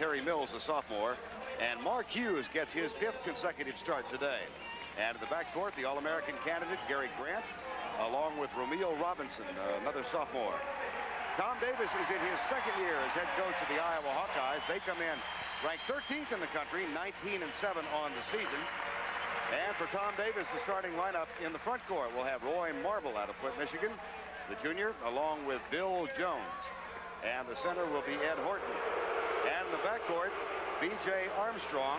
Terry Mills, the sophomore. And Mark Hughes gets his 5th consecutive start today. And in the backcourt, the All-American candidate, Gary Grant, along with Romeo Robinson, another sophomore. Tom Davis is in his 2nd year as head coach of the Iowa Hawkeyes. They come in ranked 13th in the country, 19-7 on the season. And for Tom Davis, the starting lineup in the front court will have Roy Marble out of Flint, Michigan, the junior, along with Bill Jones. And the center will be Ed Horton. And in the backcourt, B.J. Armstrong,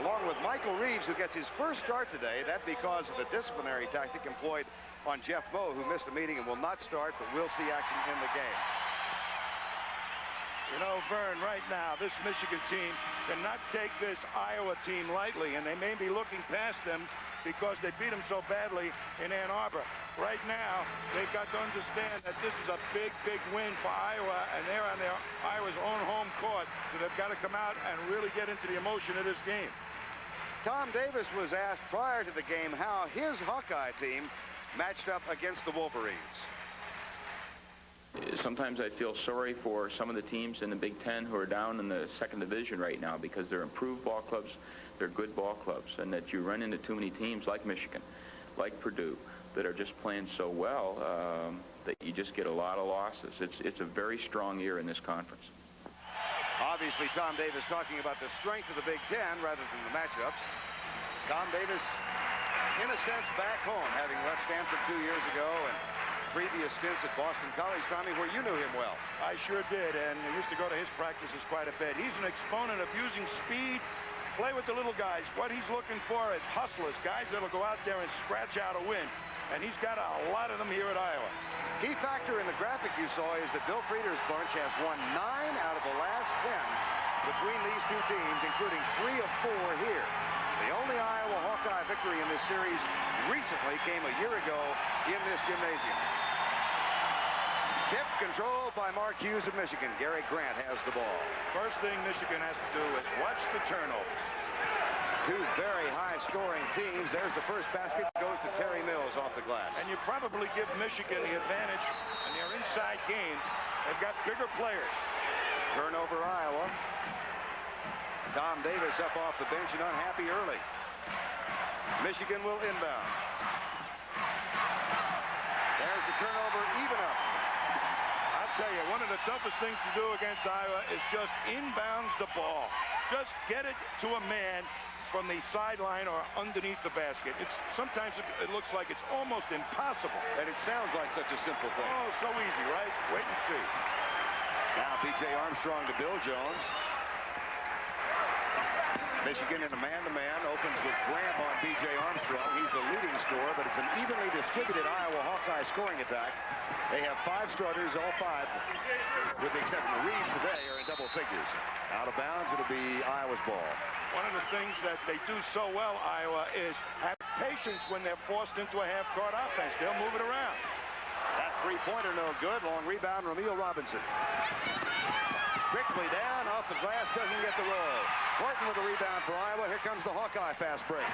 along with Michael Reeves, who gets his first start today. That because of a disciplinary tactic employed on Jeff Moe, who missed a meeting and will not start, but will see action in the game. You know, Vern, right now, this Michigan team cannot take this Iowa team lightly, and they may be looking past them because they beat them so badly in Ann Arbor. Right now, they've got to understand that this is a big, big win for Iowa, and they're on Iowa's own home court, so they've got to come out and really get into the emotion of this game. Tom Davis was asked prior to the game how his Hawkeye team matched up against the Wolverines. Sometimes I feel sorry for some of the teams in the Big Ten who are down in the 2nd division right now because they're improved ball clubs, they're good ball clubs, and that you run into too many teams like Michigan, like Purdue, that are just playing so well that you just get a lot of losses. It's a very strong year in this conference. Obviously, Tom Davis talking about the strength of the Big Ten rather than the matchups. Tom Davis, in a sense, back home, having left Stanford 2 years ago and previous stints at Boston College, Tommy, where you knew him well. I sure did, and I used to go to his practices quite a bit. He's an exponent of using speed, play with the little guys. What he's looking for is hustlers, guys that'll go out there and scratch out a win, and he's got a lot of them here at Iowa. Key factor in the graphic you saw is that Bill Frieder's bunch has won 9 out of the last 10 between these two teams, including 3 of 4 here. The only Iowa Hawkeye victory in this series recently came a year ago in this gymnasium. Tip controlled by Mark Hughes of Michigan. Gary Grant has the ball. First thing Michigan has to do is watch the turnovers. Two very high-scoring teams. There's the first basket. Goes to Terry Mills off the glass. And you probably give Michigan the advantage in their inside game. They've got bigger players. Turnover, Iowa. Tom Davis up off the bench and unhappy early. Michigan will inbound. There's the turnover, even up. I'll tell you, one of the toughest things to do against Iowa is just inbounds the ball. Just get it to a man from the sideline or underneath the basket. Sometimes it looks like it's almost impossible. And it sounds like such a simple thing. Oh, so easy, right? Wait and see. Now B.J. Armstrong to Bill Jones. Michigan in a man-to-man opens with Grant on B.J. Armstrong. He's the leading scorer, but it's an evenly distributed Iowa Hawkeye scoring attack. They have 5 starters, all 5, with the exception of Reeves today, are in double figures. Out of bounds, it'll be Iowa's ball. One of the things that they do so well, Iowa, is have patience when they're forced into a half-court offense. They'll move it around. That three-pointer no good. Long rebound, Romeo Robinson. Quickly down, off the glass, doesn't get the roll. Horton with the rebound for Iowa. Here comes the Hawkeye fast break.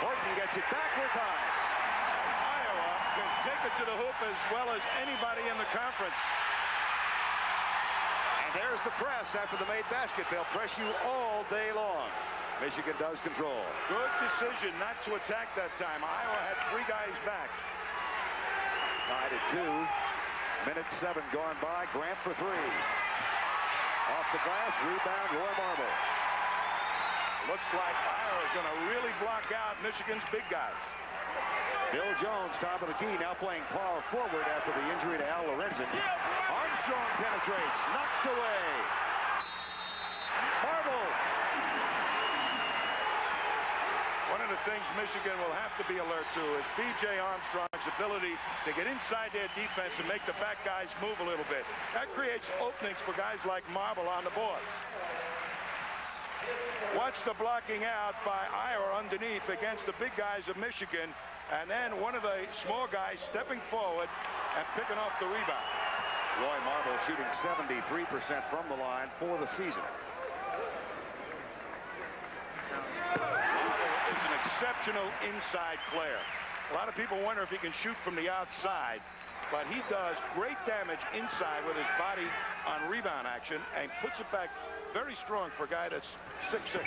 Horton gets it back with time. Iowa can take it to the hoop as well as anybody in the conference. And there's the press after the made basket. They'll press you all day long. Michigan does control. Good decision not to attack that time. Iowa had 3 guys back. Tied at 2. Minute 7 gone by. Grant for 3. Off the glass, rebound, Roy Marble. Looks like Iowa's going to really block out Michigan's big guys. Bill Jones, top of the key, now playing power forward after the injury to Al Lorenzen. Armstrong penetrates, knocked away. Marble. One of the things Michigan will have to be alert to is B.J. Armstrong's ability to get inside their defense and make the back guys move a little bit. That creates openings for guys like Marble on the board. Watch the blocking out by Iowa underneath against the big guys of Michigan, and then one of the small guys stepping forward and picking off the rebound. Roy Marble shooting 73% from the line for the season. Is an exceptional inside player. A lot of people wonder if he can shoot from the outside. but he does great damage inside with his body on rebound action and puts it back very strong for a guy that's 6'6".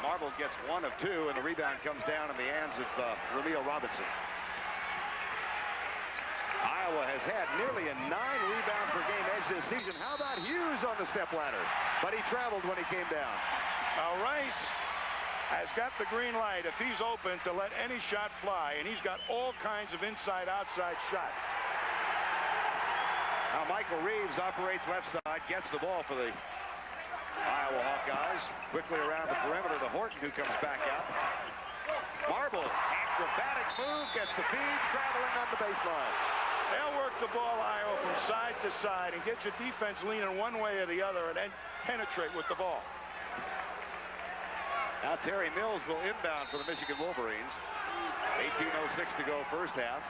Marble gets 1 of 2, and the rebound comes down in the hands of Ramil Robinson. Iowa has had nearly a 9-rebound per game edge this season. How about Hughes on the stepladder? But he traveled when he came down. Now Rice has got the green light if he's open to let any shot fly, and he's got all kinds of inside-outside shots. Now Michael Reeves operates left side, gets the ball for the Iowa Hawkeyes. Quickly around the perimeter to Horton, who comes back out. Marble, acrobatic move, gets the feed, traveling on the baseline. They'll work the ball, Iowa, from side to side and get your defense leaning one way or the other and then penetrate with the ball. Now Terry Mills will inbound for the Michigan Wolverines. 18:06 to go first half.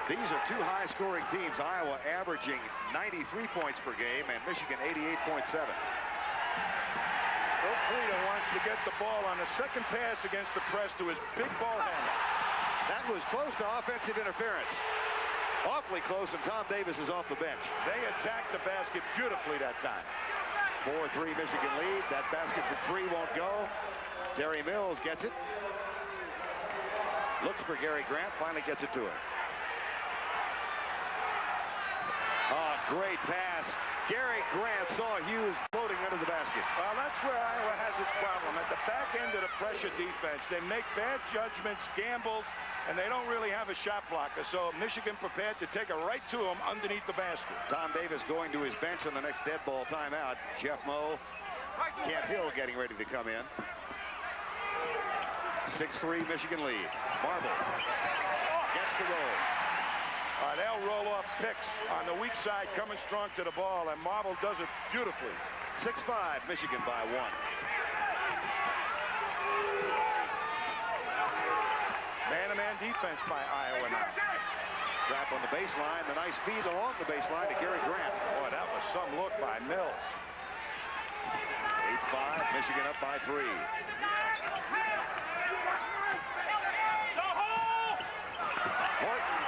These are two high-scoring teams. Iowa averaging 93 points per game and Michigan 88.7. Bill Frida wants to get the ball on the second pass against the press to his big ball handler. That was close to offensive interference. Awfully close, and Tom Davis is off the bench. They attacked the basket beautifully that time. 4-3 Michigan lead. That basket from 3 won't go. Terry Mills gets it. Looks for Gary Grant, finally gets it to him. Oh, great pass. Gary Grant saw Hughes floating under the basket. Well, that's where Iowa has its problem. At the back end of the pressure defense, they make bad judgments, gambles, and they don't really have a shot blocker. So Michigan prepared to take it right to him underneath the basket. Tom Davis going to his bench on the next dead ball timeout. Jeff Moe, Kent Hill getting ready to come in. 6-3 Michigan lead. Marble gets the roll. They'll roll off picks on the weak side, coming strong to the ball, and Marble does it beautifully. 6-5 Michigan by 1. Man-to-man defense by Iowa now. Trap on the baseline. The nice feed along the baseline to Gary Grant. Boy, that was some look by Mills. 8-5. Michigan up by 3. Horton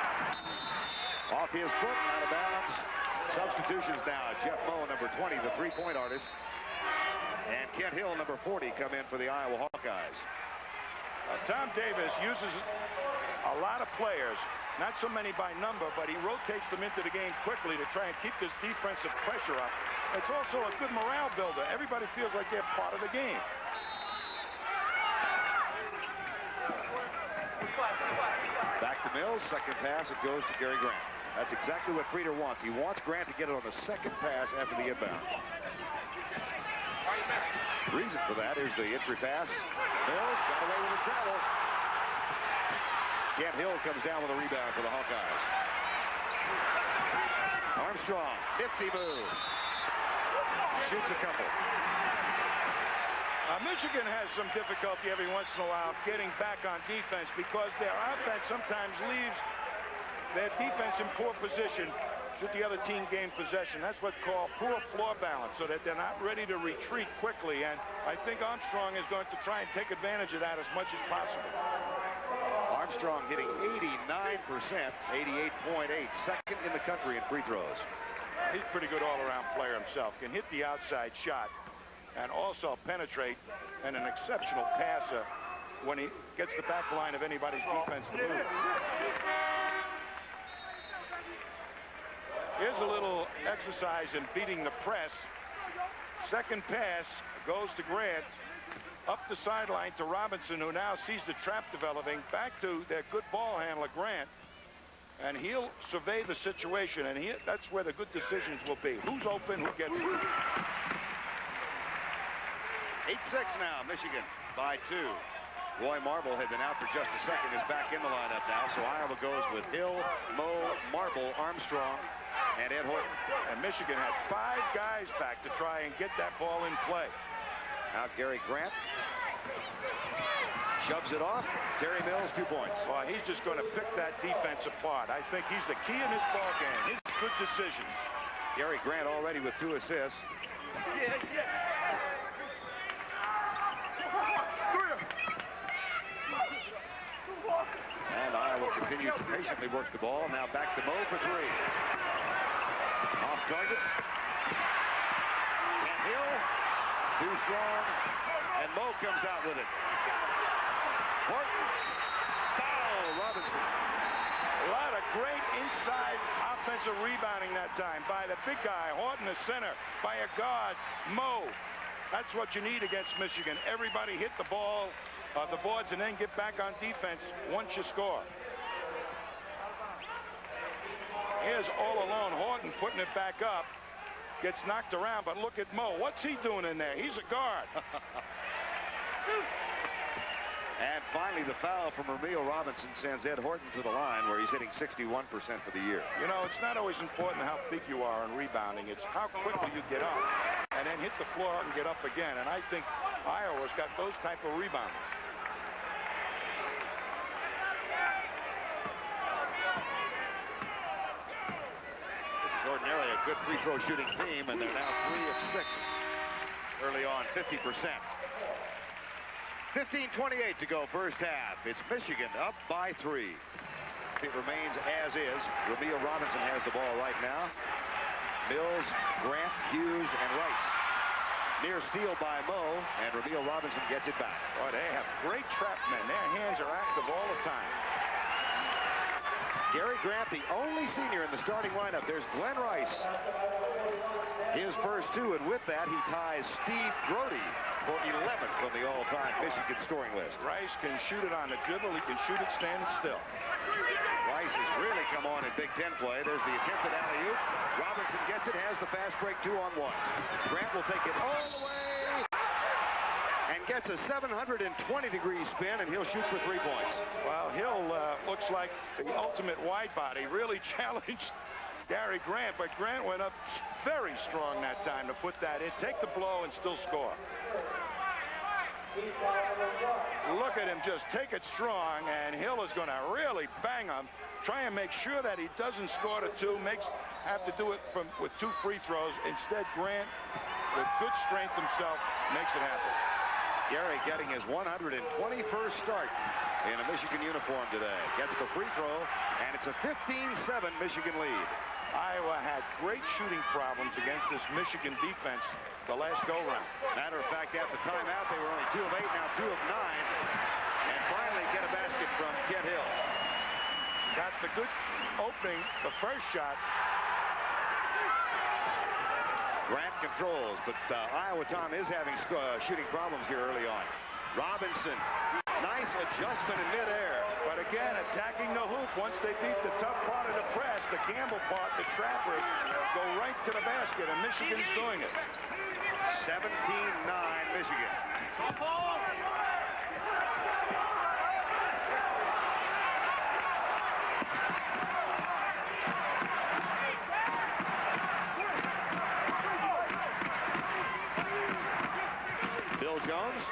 off his foot, out of bounds. Substitutions now. Jeff Moe, number 20, the three-point artist. And Kent Hill, number 40, come in for the Iowa Hawkeyes. Tom Davis uses a lot of players, not so many by number, but he rotates them into the game quickly to try and keep this defensive pressure up. It's also a good morale builder. Everybody feels like they're part of the game. Back to Mills. Second pass. It goes to Gary Grant. That's exactly what Frieder wants. He wants Grant to get it on the second pass after the inbound. Reason for that is the entry pass. Mills got away with the travel. Kent Hill comes down with a rebound for the Hawkeyes. Armstrong, nifty move. Shoots a couple. Michigan has some difficulty every once in a while getting back on defense because their offense sometimes leaves their defense in poor position should the other team gain possession. That's what's called poor floor balance, so that they're not ready to retreat quickly. And I think Armstrong is going to try and take advantage of that as much as possible. Armstrong hitting 89%, 88.8, second in the country in free throws. He's a pretty good all-around player himself. Can hit the outside shot and also penetrate, and an exceptional passer when he gets the back line of anybody's defense to move. Here's a little exercise in beating the press. Second pass goes to Grant. Up the sideline to Robinson, who now sees the trap developing. Back to their good ball handler, Grant. And he'll survey the situation, and that's where the good decisions will be. Who's open, who gets it. 8-6 now, Michigan by 2. Roy Marble had been out for just a second, is back in the lineup now. So Iowa goes with Hill, Moe, Marble, Armstrong, and Ed Horton. And Michigan had 5 guys back to try and get that ball in play. Now Gary Grant shoves it off. Terry Mills, 2 points. Well, he's just going to pick that defense apart. I think he's the key in this ball game. His good decisions. Gary Grant already with 2 assists. And Iowa continues to patiently work the ball. Now back to Mo for three. Off target. And Hill, too strong, and Mo comes out with it. Horton, foul, Robinson. A lot of great inside offensive rebounding that time by the big guy, Horton, the center, by a guard, Mo. That's what you need against Michigan. Everybody hit the ball, the boards, and then get back on defense once you score. Here's all alone Horton putting it back up. Gets knocked around, but look at Mo. What's he doing in there? He's a guard. And finally, the foul from Ramil Robinson sends Ed Horton to the line, where he's hitting 61% for the year. You know, it's not always important how big you are in rebounding. It's how quickly you get up and then hit the floor and get up again. And I think Iowa's got those type of rebounding. This is ordinarily a good free throw shooting team, and they're now 3 of 6 early on, 50%. 15:28 to go first half. It's Michigan up by 3. It remains as is. Ramil Robinson has the ball right now. Mills, Grant, Hughes, and Rice. Near steal by Mo, and Ramil Robinson gets it back. Boy, they have great trap men. Their hands are active all the time. Gary Grant, the only senior in the starting lineup. There's Glenn Rice. His first 2, and with that, he ties Steve Grody for 11th on the all-time Michigan scoring list. Rice can shoot it on the dribble. He can shoot it standing still. Rice has really come on in Big Ten play. There's the attempted alley-oop. Robinson gets it, has the fast break 2-on-1. Grant will take it all the way and gets a 720-degree spin, and he'll shoot for 3 points. Well, Hill looks like the ultimate wide body. Really challenged Gary Grant, but Grant went up very strong that time to put that in. Take the blow and still score. Look at him just take it strong, and Hill is going to really bang him. Try and make sure that he doesn't score to 2. Have to do it with 2 free throws. Instead, Grant, with good strength himself, makes it happen. Gary getting his 121st start in a Michigan uniform today. Gets the free throw, and it's a 15-7 Michigan lead. Iowa had great shooting problems against this Michigan defense the last go-round. Matter of fact, at the timeout, they were only 2 of 8, now 2 of 9. And finally get a basket from Kent Hill. Got the good opening, the first shot. Grant controls, but Iowa Tom is having shooting problems here early on. Robinson, nice adjustment in midair. But again, attacking the hoop. Once they beat the tough part of the press, the gamble part, the trappers go right to the basket, and Michigan's doing it. 17-9 Michigan. Bill Jones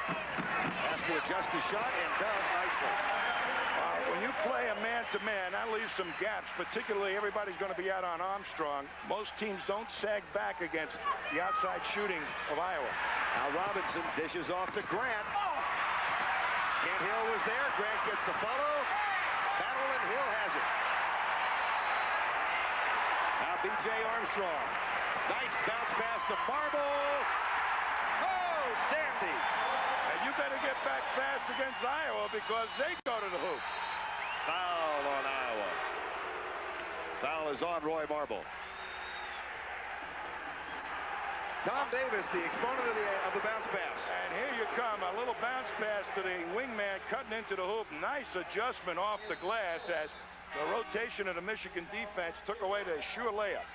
has to adjust his shot and does nicely. When you play a man-to-man, that leaves some gaps. Particularly, everybody's going to be out on Armstrong. Most teams don't sag back against the outside shooting of Iowa. Now Robinson dishes off to Grant. Kent Hill was there. Grant gets the follow. Battle, and Hill has it. Now B.J. Armstrong. Nice bounce pass to Marble. Oh, dandy. And you better get back fast against Iowa because they go to the hoop. Foul on Iowa. Foul is on Roy Marble. Tom Davis, the exponent of the bounce pass. And here you come, a little bounce pass to the wingman cutting into the hoop. Nice adjustment off the glass as the rotation of the Michigan defense took away the sure layup.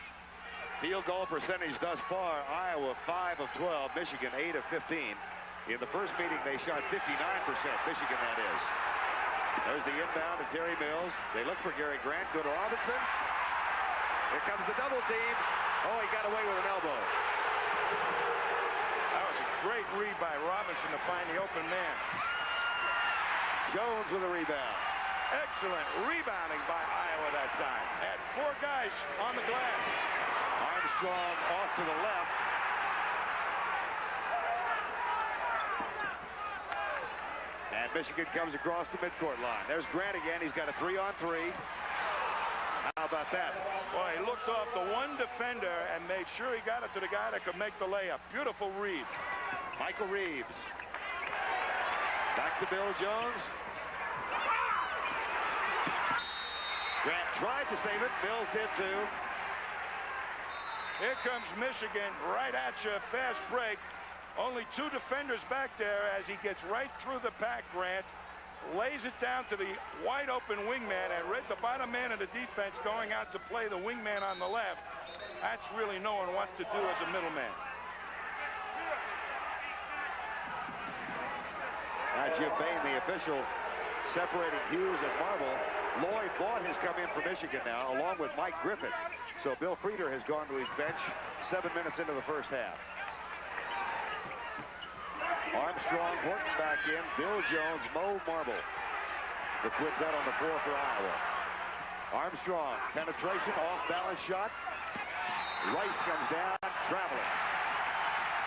Field goal percentage thus far, Iowa 5 of 12, Michigan 8 of 15. In the first meeting, they shot 59%, Michigan that is. There's the inbound to Terry Mills. They look for Gary Grant. Go to Robinson. Here comes the double team. Oh, he got away with an elbow. That was a great read by Robinson to find the open man. Jones with a rebound. Excellent rebounding by Iowa that time. Had 4 guys on the glass. Armstrong off to the left. And And Michigan comes across the midcourt line. There's Grant again. He's got a 3-on-3. How about that? Boy, he looked off the one defender and made sure he got it to the guy that could make the layup. Beautiful read. Michael Reeves. Back to Bill Jones. Grant tried to save it. Mills did too. Here comes Michigan right at you. Fast break. Only 2 defenders back there as he gets right through the pack, Grant. Lays it down to the wide-open wingman and read the bottom man of the defense going out to play the wingman on the left. That's really knowing what to do as a middleman. Now Jim Bain, the official, separating Hughes and Marble. Lloyd Vaught has come in for Michigan now, along with Mike Griffith. So Bill Frieder has gone to his bench 7 minutes into the first half. Armstrong, Horton back in, Bill Jones, Mo Marble. The quintet on the floor for Iowa. Armstrong, penetration, off-balance shot. Rice comes down, traveling.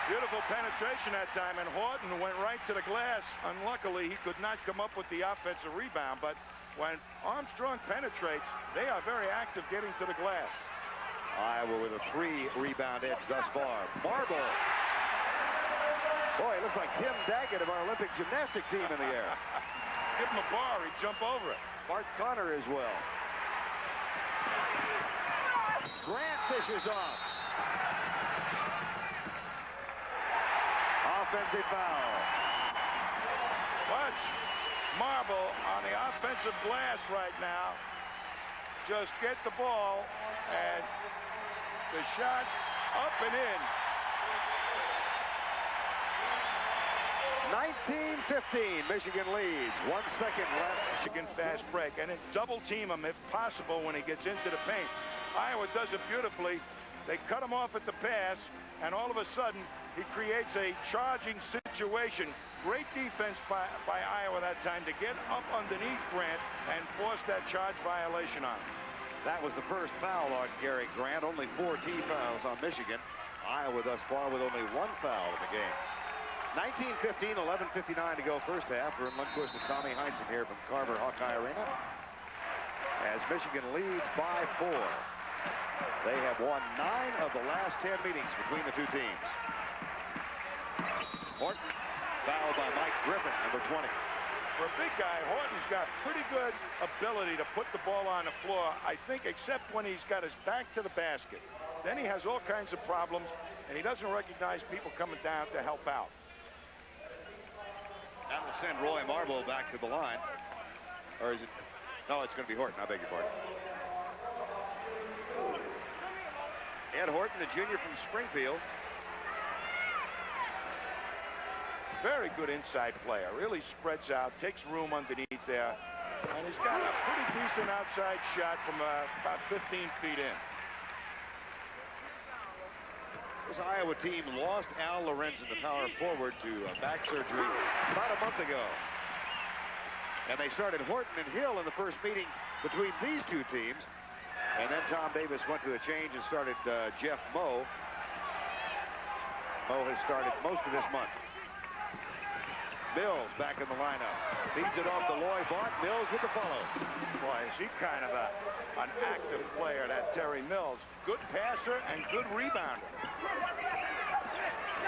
Beautiful penetration that time, and Horton went right to the glass. Unluckily, he could not come up with the offensive rebound, but when Armstrong penetrates, they are very active getting to the glass. Iowa with a 3-rebound edge thus far. Marble. Boy, it looks like Tim Daggett of our Olympic gymnastic team in the air. Give him a bar, he'd jump over it. Bart Connor as well. Grant fishes off. Offensive foul. Watch Marble on the offensive glass right now. Just get the ball, and the shot up and in. 19-15, Michigan leads. 1 second left. Michigan fast break, and then double team him if possible when he gets into the paint. Iowa does it beautifully. They cut him off at the pass, and all of a sudden he creates a charging situation. Great defense by Iowa that time to get up underneath Grant and force that charge violation on him. That was the first foul on Gary Grant. Only 4 team fouls on Michigan. Iowa thus far with only 1 foul in the game. 19-15, 11:59 to go first half. Vern Lundquist and Tommy Heinsohn here from Carver Hawkeye Arena. As Michigan leads by 4. They have won 9 of the last 10 meetings between the two teams. Horton, fouled by Mike Griffin, number 20. For a big guy, Horton's got pretty good ability to put the ball on the floor, I think, except when he's got his back to the basket. Then he has all kinds of problems, and he doesn't recognize people coming down to help out. That will send Roy Marble back to the line. Or is it? No, it's going to be Horton. I beg your pardon. Ed Horton, the junior from Springfield. Very good inside player. Really spreads out, takes room underneath there. And he's got a pretty decent outside shot from about 15 feet in. This Iowa team lost Al Lorenzen, the power forward, to back surgery about a month ago. And they started Horton and Hill in the first meeting between these two teams. And then Tom Davis went to a change and started Jeff Moe. Moe has started most of this month. Mills back in the lineup. Feeds it off to Lloyd Vaught. Mills with the follow. Boy, is he kind of an active player, that Terry Mills. Good passer and good rebounder.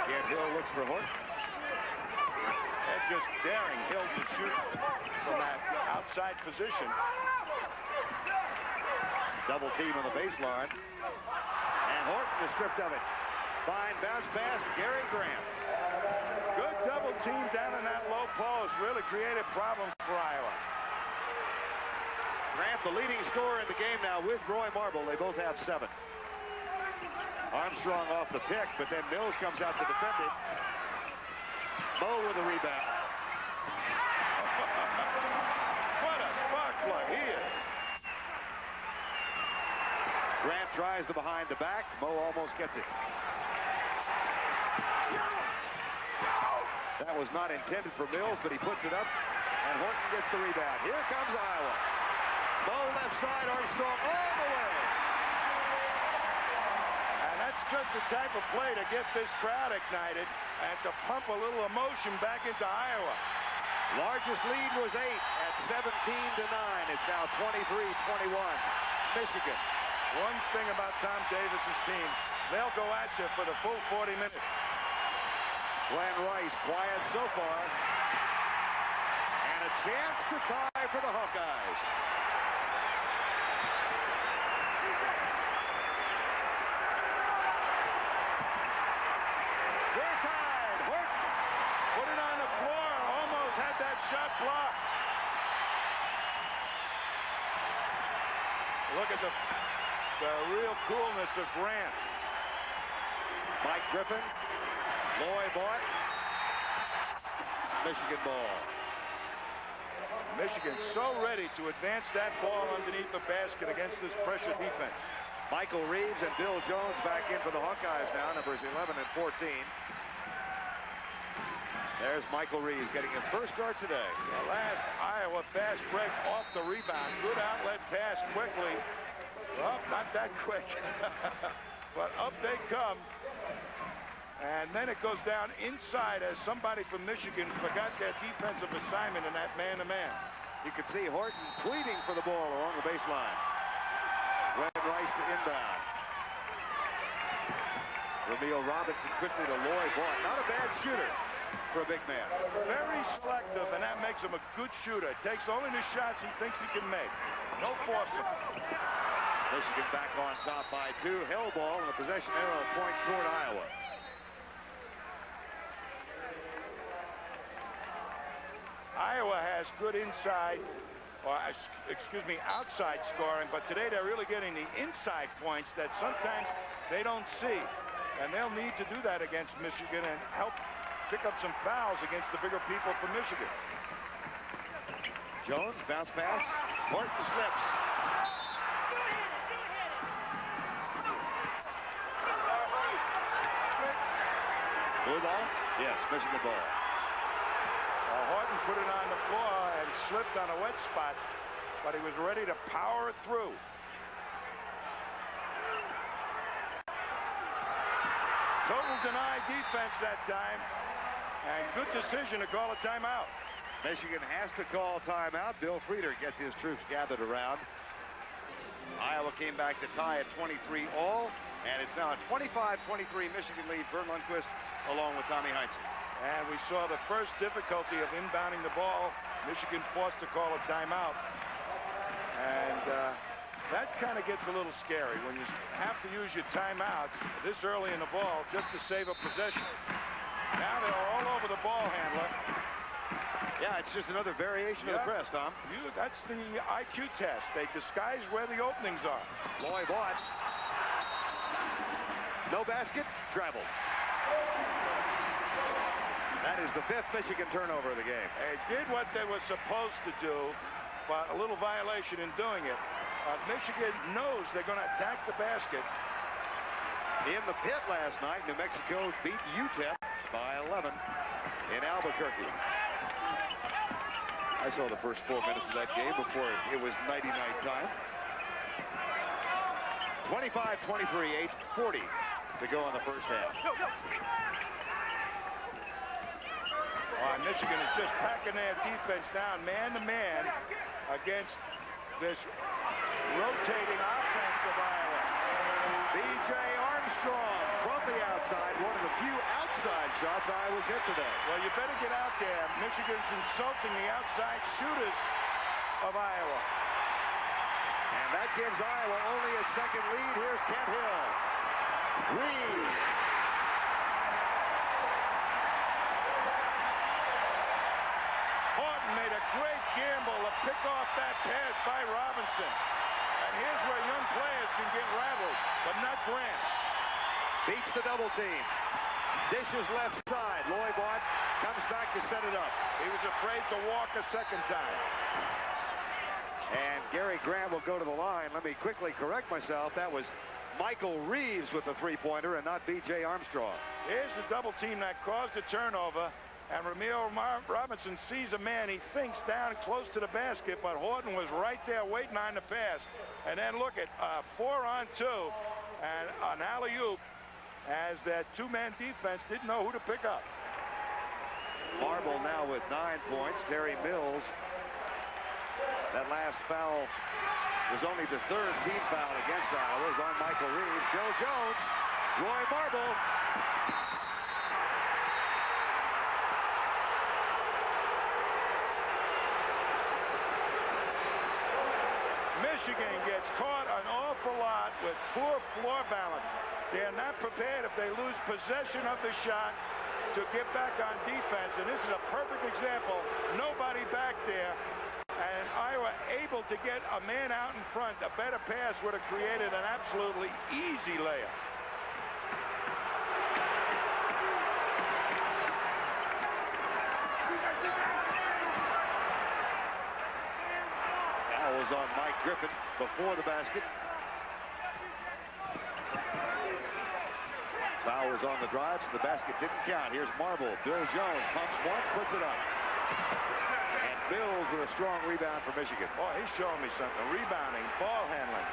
Again, Hill looks for Horton. They're just daring Hill to shoot from that outside position. Double team on the baseline. And Horton is stripped of it. Fine bounce pass, Gary Grant. Good double team down in that low post. Really created problems for Iowa. Grant, the leading scorer in the game now with Roy Marble. They both have 7. Armstrong off the pick, but then Mills comes out to defend it. Moe with a rebound. What a spark plug he is. Grant tries the behind the back. Moe almost gets it. That was not intended for Mills, but he puts it up, and Horton gets the rebound. Here comes Iowa. Moe left side, Armstrong all the way. And that's just the type of play to get this crowd ignited and to pump a little emotion back into Iowa. Largest lead was 8 at 17-9. It's now 23-21. Michigan. One thing about Tom Davis's team, they'll go at you for the full 40 minutes. Glenn Rice quiet so far. And a chance to tie for the Hawkeyes. They're tied. Horton Put it on the floor. Almost had that shot blocked. Look at the real coolness of Grant. Mike Griffin. Loy Bought. Michigan ball. Michigan so ready to advance that ball underneath the basket against this pressure defense. Michael Reeves and Bill Jones back in for the Hawkeyes now, numbers 11 and 14. There's Michael Reeves getting his first start today. The last Iowa fast break off the rebound. Good outlet pass quickly. Well, not that quick. But up they come. And then it goes down inside as somebody from Michigan forgot their defensive assignment in that man-to-man. You can see Horton pleading for the ball along the baseline. Glenn Rice to inbound. Ramil Robinson quickly to Loy Vaught. Not a bad shooter for a big man. Very selective, and that makes him a good shooter. Takes only the shots he thinks he can make. No forcing. Michigan back on top by 2. Hell ball, and the possession arrow points toward Iowa. Iowa has good inside, or excuse me, outside scoring, but today they're really getting the inside points that sometimes they don't see. And they'll need to do that against Michigan and help pick up some fouls against the bigger people from Michigan. Jones, bounce pass. Horton slips. Blue ball? Yes, Michigan ball. Horton put it on the floor and slipped on a wet spot, but he was ready to power it through. Total denied defense that time, and good decision to call a timeout. Michigan has to call timeout. Bill Frieder gets his troops gathered around. Iowa came back to tie at 23 all, and it's now a 25-23 Michigan lead. Vern Lundquist along with Tommy Heinsohn. And we saw the first difficulty of inbounding the ball. Michigan forced to call a timeout. And that kind of gets a little scary when you have to use your timeouts this early in the ball just to save a possession. Now they're all over the ball handler. Yeah, it's just another variation of the press, Tom. That's the IQ test. They disguise where the openings are. Loy Vaught. No basket, traveled. That is the 5th Michigan turnover of the game. They did what they were supposed to do, but a little violation in doing it. Michigan knows they're going to attack the basket. In the pit last night, New Mexico beat UTEP by 11 in Albuquerque. I saw the first 4 minutes of that game before it was nighty-night time. 25-23, 8:40 to go in the first half. Michigan is just packing their defense down man-to-man against this rotating offense of Iowa. B.J. Armstrong from the outside, one of the few outside shots Iowa's hit today. Well, you better get out there. Michigan's insulting the outside shooters of Iowa. And that gives Iowa only a second lead. Here's Kent Hill. Reeves. Horton made a great gamble to pick off that pass by Robinson. And here's where young players can get rattled, but not Grant. Beats the double team. Dishes left side. Loy Vaught comes back to set it up. He was afraid to walk a second time. And Gary Grant will go to the line. Let me quickly correct myself. That was Michael Reeves with the three-pointer and not B.J. Armstrong. Here's the double team that caused the turnover. And Ramil Robinson sees a man he thinks down close to the basket, but Horton was right there waiting on the pass. And then look at 4-on-2 and an alley-oop as that two-man defense didn't know who to pick up. Marble now with 9 points. Terry Mills, that last foul was only the 3rd team foul against Iowa. Is on Michael Reeves. Bill Jones, Roy Marble. Michigan gets caught an awful lot with poor floor balance. They're not prepared if they lose possession of the shot to get back on defense. And this is a perfect example. Nobody back there. And Iowa able to get a man out in front. A better pass would have created an absolutely easy layup. Foul was on Mike Griffin before the basket. Foul was on the drive, so the basket didn't count. Here's Marble. Bill Jones pumps once, puts it up. And Mills with a strong rebound for Michigan. Boy, he's showing me something. Rebounding, ball handling.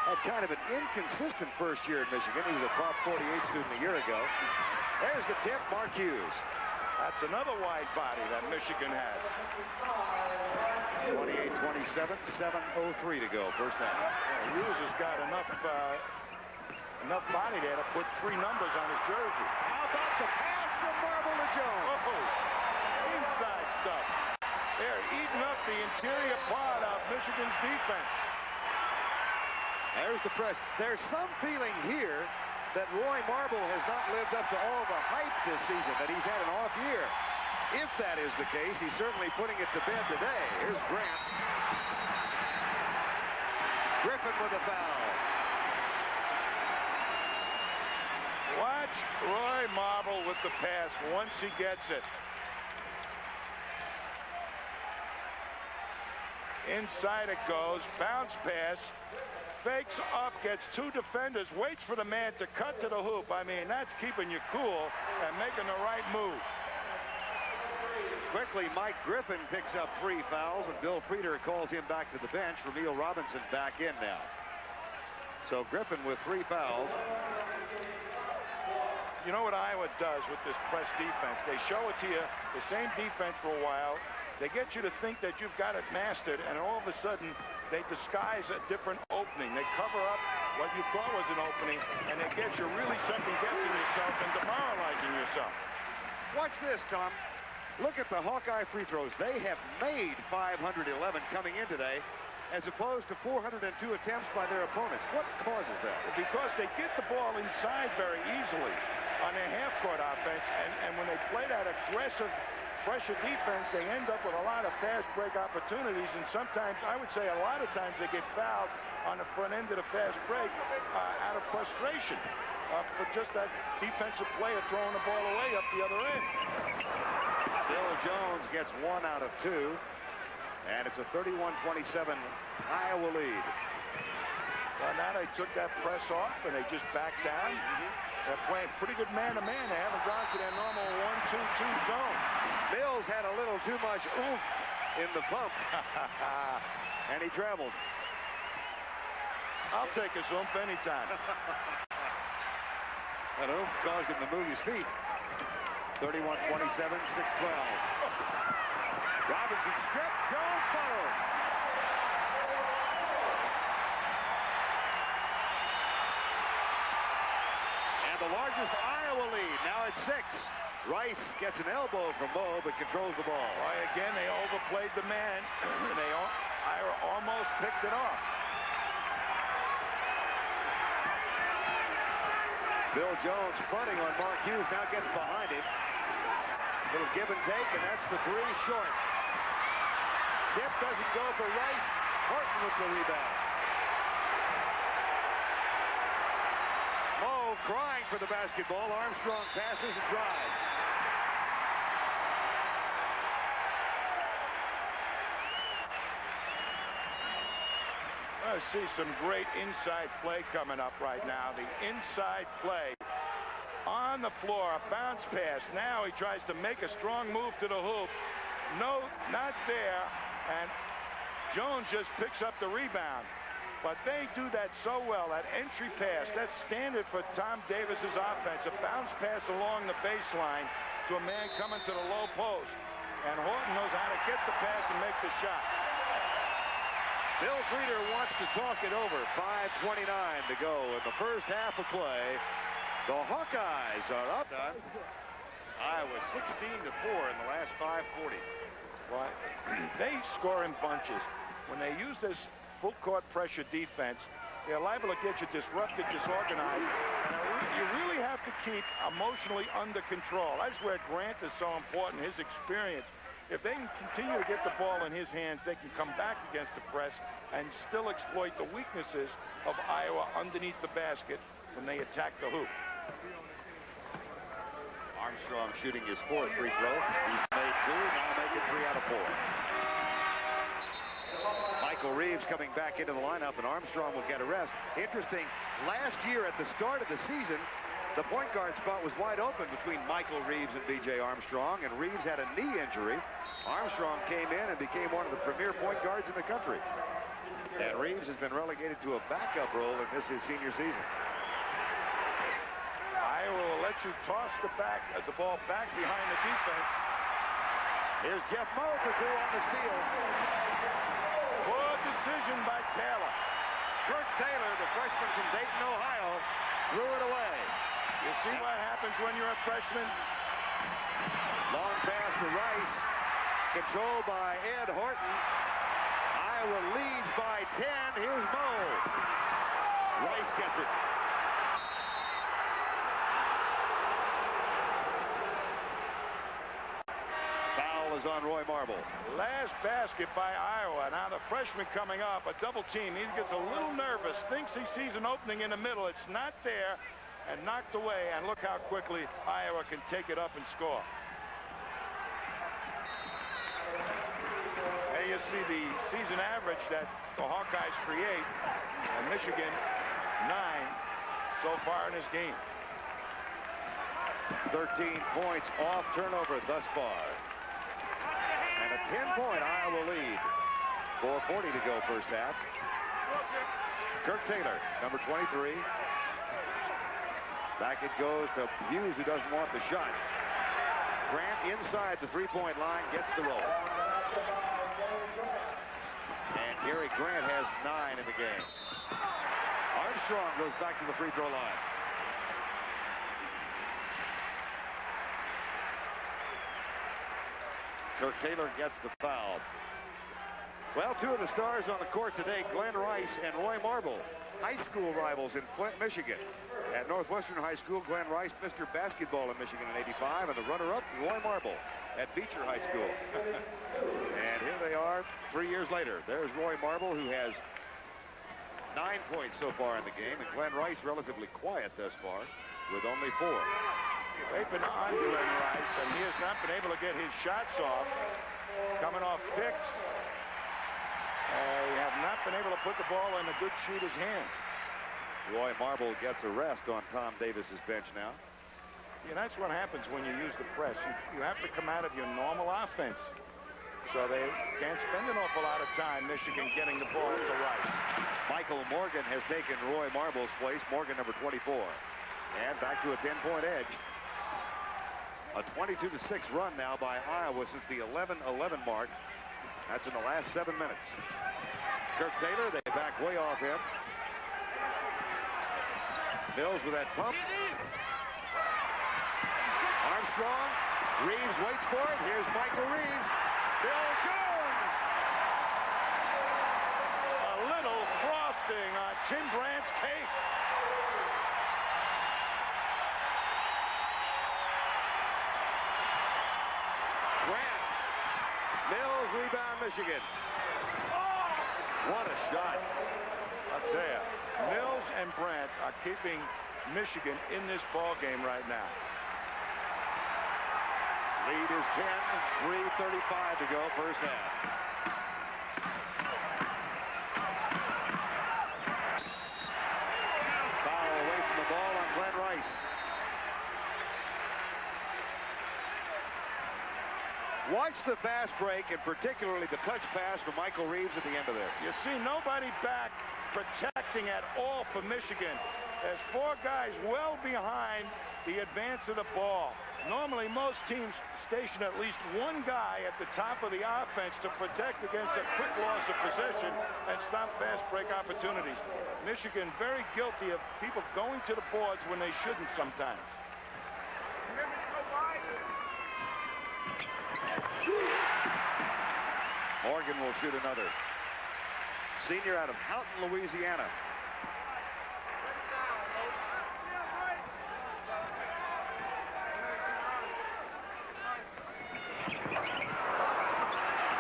Had kind of an inconsistent first year at Michigan. He was a top 48 student a year ago. There's the tip, Mark Hughes. That's another wide body that Michigan has. 28-27, 7:03 to go, first half. Yeah, Hughes has got enough body there to put 3 numbers on his jersey. How about the pass from Marble to Jones? Oh, inside stuff. They're eating up the interior part of Michigan's defense. There's the press. There's some feeling here that Roy Marble has not lived up to all the hype this season, that he's had an off year. If that is the case, he's certainly putting it to bed today. Here's Grant. Griffin with a foul. Watch Roy Marble with the pass once he gets it. Inside it goes, bounce pass. Fakes up, gets 2 defenders, waits for the man to cut to the hoop. I mean, that's keeping you cool and making the right move. Quickly, Mike Griffin picks up 3 fouls, and Bill Frieder calls him back to the bench. Ramil Robinson back in now. So Griffin with 3 fouls. You know what Iowa does with this press defense? They show it to you, the same defense for a while. They get you to think that you've got it mastered, and all of a sudden, they disguise a different opening. They cover up what you thought was an opening, and they get you really second-guessing yourself and demoralizing yourself. Watch this, Tom. Look at the Hawkeye free throws. They have made 511 coming in today, as opposed to 402 attempts by their opponents. What causes that? Because they get the ball inside very easily on their half-court offense, and when they play that aggressive pressure defense, they end up with a lot of fast break opportunities, and sometimes, I would say a lot of times, they get fouled on the front end of the fast break out of frustration for just that defensive player throwing the ball away up the other end. Bill Jones gets 1 out of 2, and it's a 31-27 Iowa lead. Well, now they took that press off, and they just backed down. They're playing pretty good man-to-man. They haven't gone to their normal 1-2-2 zone. Mills had a little too much oomph in the pump, and he traveled. I'll take his oomph anytime. That oomph caused him to move his feet. 31-27, 6-12. Robinson stripped, Jones followed. And the largest Iowa lead, now it's 6. Rice gets an elbow from Mo, but controls the ball. Why, again, they overplayed the man. Iowa almost picked it off. Bill Jones fronting on Mark Hughes, now gets behind him. Little give and take, and that's the 3 short. Tip doesn't go for Rice. Horton with the rebound. Mo crying for the basketball. Armstrong passes and drives. I see some great inside play coming up right now. The inside play on the floor, a bounce pass. Now he tries to make a strong move to the hoop. No, not there. And Jones just picks up the rebound. But they do that so well, that entry pass. That's standard for Tom Davis's offense. A bounce pass along the baseline to a man coming to the low post. And Horton knows how to get the pass and make the shot. Bill Frieder wants to talk it over. 5:29 to go in the first half of play. The Hawkeyes are up. Iowa 16-4 in the last 5:40. Well, they score in bunches. When they use this full court pressure defense, they're liable to get you disrupted, disorganized, and you really have to keep emotionally under control. That's where Grant is so important, his experience. If they can continue to get the ball in his hands, they can come back against the press and still exploit the weaknesses of Iowa underneath the basket when they attack the hoop. Armstrong shooting his fourth free throw. He's made 2, now making 3 out of 4. Michael Reeves coming back into the lineup, and Armstrong will get a rest. Interesting, last year at the start of the season, the point guard spot was wide open between Michael Reeves and B.J. Armstrong, and Reeves had a knee injury. Armstrong came in and became one of the premier point guards in the country. And Reeves has been relegated to a backup role in this his senior season. Iowa will let you toss the ball back behind the defense. Here's Jeff Moe for 2 on the steal. Poor decision by Taylor. Kirk Taylor, the freshman from Dayton, Ohio, threw it away. You see what happens when you're a freshman? Long pass to Rice. Controlled by Ed Horton. Iowa leads by 10. Here's Moe. Rice gets it. Foul is on Roy Marble. Last basket by Iowa. Now the freshman coming up, a double team. He gets a little nervous, thinks he sees an opening in the middle. It's not there, and knocked away. And look how quickly Iowa can take it up and score. There you see the season average that the Hawkeyes create. And Michigan, 9 so far in this game. 13 points off turnover thus far. And a 10-point Iowa lead. 4:40 to go first half. Kirk Taylor, number 23. Back it goes to Hughes, who doesn't want the shot. Grant inside the three-point line gets the roll. And Gary Grant has 9 in the game. Armstrong goes back to the free throw line. Kirk Taylor gets the foul. Well, 2 of the stars on the court today, Glenn Rice and Roy Marble, high school rivals in Flint, Michigan. At Northwestern High School, Glenn Rice, Mr. Basketball in Michigan in '85, and the runner-up, Roy Marble, at Beecher High School. And here they are 3 years later. There's Roy Marble, who has 9 points so far in the game, and Glenn Rice relatively quiet thus far with only 4. They've been on Glenn Rice, and he has not been able to get his shots off. Coming off picks. They have not been able to put the ball in a good shooter's hands. Roy Marble gets a rest on Tom Davis's bench now. Yeah, that's what happens when you use the press. You have to come out of your normal offense. So they can't spend an awful lot of time, Michigan, getting the ball to Rice. Michael Morgan has taken Roy Marble's place. Morgan, number 24. And back to a 10-point edge. A 22-6 run now by Iowa since the 11-11 mark. That's in the last 7 minutes. Kirk Taylor, they back way off him. Mills with that pump. Armstrong. Reeves waits for it. Here's Michael Reeves. Bill Jones. A little frosting on Tim Brandt's cake. Grant. Mills rebound Michigan. What a shot. I'll tell you, Mills and Brandt are keeping Michigan in this ball game right now. Lead is 10, 3:35 to go first half. Foul away from the ball on Glenn Rice. Watch the fast break, and particularly the touch pass from Michael Reeves at the end of this. You see nobody back protecting at all for Michigan. There's 4 guys well behind the advance of the ball. Normally, most teams station at least 1 guy at the top of the offense to protect against a quick loss of possession and stop fast break opportunities. Michigan very guilty of people going to the boards when they shouldn't sometimes. Morgan will shoot another. Senior out of Houghton, Louisiana.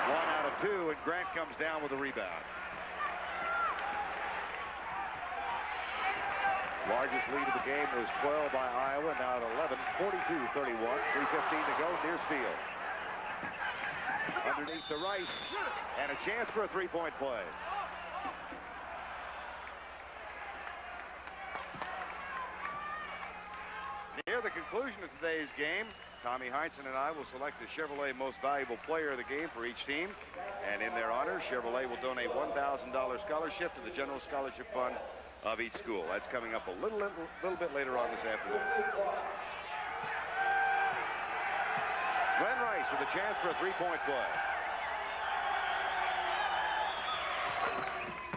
One out of 2, and Grant comes down with a rebound. Largest lead of the game was 12 by Iowa, now at 11, 42-31, 3:15 to go, near steal. Underneath the right, and a chance for a three-point play. Near the conclusion of today's game, Tommy Heinsohn and I will select the Chevrolet Most Valuable Player of the game for each team. And in their honor, Chevrolet will donate $1,000 scholarship to the General Scholarship Fund of each school. That's coming up a little bit later on this afternoon. Glenn Rice with a chance for a three-point play.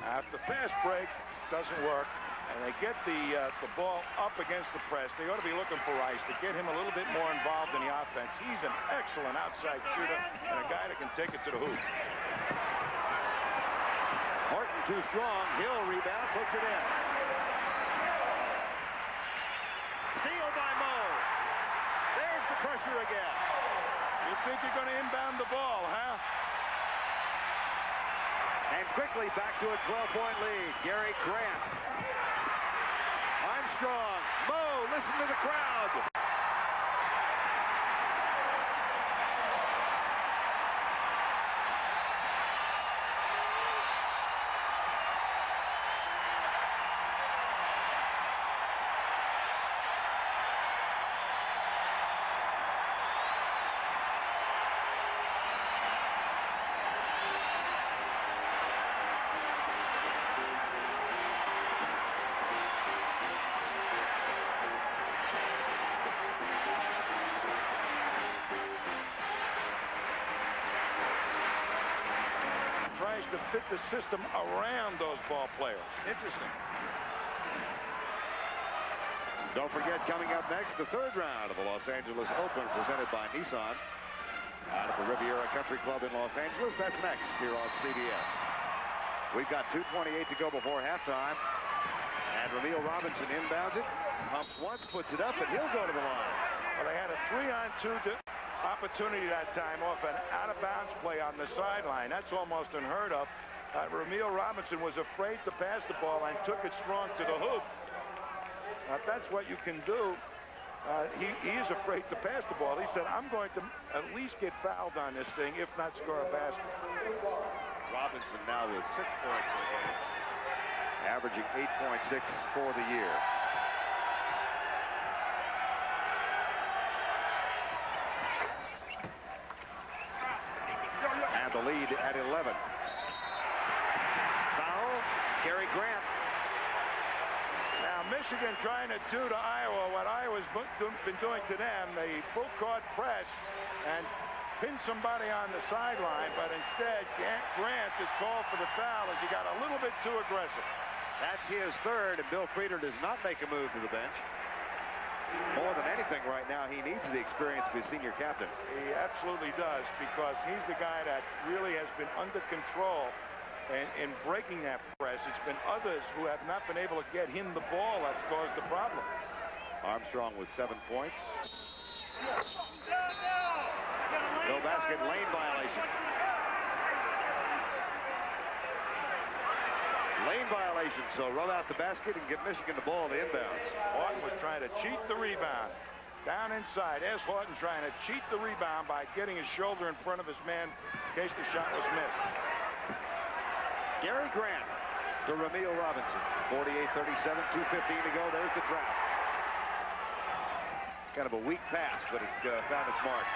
After fast break, doesn't work, and they get the ball up against the press. They ought to be looking for Rice to get him a little bit more involved in the offense. He's an excellent outside shooter and a guy that can take it to the hoop. Horton too strong. Hill rebound, puts it in. Steal by Moe. There's the pressure again. You think you're going to inbound the ball, huh? And quickly back to a 12-point lead. Gary Grant. Armstrong. Moe, listen to the crowd. Tries to fit the system around those ball players. Interesting. Don't forget, coming up next, the 3rd round of the Los Angeles Open presented by Nissan out at the Riviera Country Club in Los Angeles. That's next here on CBS. We've got 2:28 to go before halftime. And Ramil Robinson inbounds it, pumps once, puts it up, and he'll go to the line. Well, they had a 3-on-2 opportunity that time off an out-of-bounds play on the sideline. That's almost unheard of. Ramil Robinson was afraid to pass the ball and took it strong to the hoop. If that's what you can do, he is afraid to pass the ball. He said, I'm going to at least get fouled on this thing, if not score a basket. Robinson now with 6 points in the game, averaging 8.6 for the year. The lead at 11. Foul, Gary Grant. Now, Michigan trying to do to Iowa what Iowa's been doing to them. They full court press and pin somebody on the sideline, but instead Grant is called for the foul as he got a little bit too aggressive. That's his 3rd, and Bill Frieder does not make a move to the bench. More than anything right now, he needs the experience of his senior captain. He absolutely does, because he's the guy that really has been under control in breaking that press. It's been others who have not been able to get him the ball that's caused the problem. Armstrong with 7 points. No basket, lane violation. Lane violation, so roll out the basket and give Michigan the ball to inbounds. Horton was trying to cheat the rebound. Down inside, S. Horton trying to cheat the rebound by getting his shoulder in front of his man in case the shot was missed. Gary Grant to Ramil Robinson. 48-37, 2:15 to go. There's the trap. Kind of a weak pass, but it found its mark.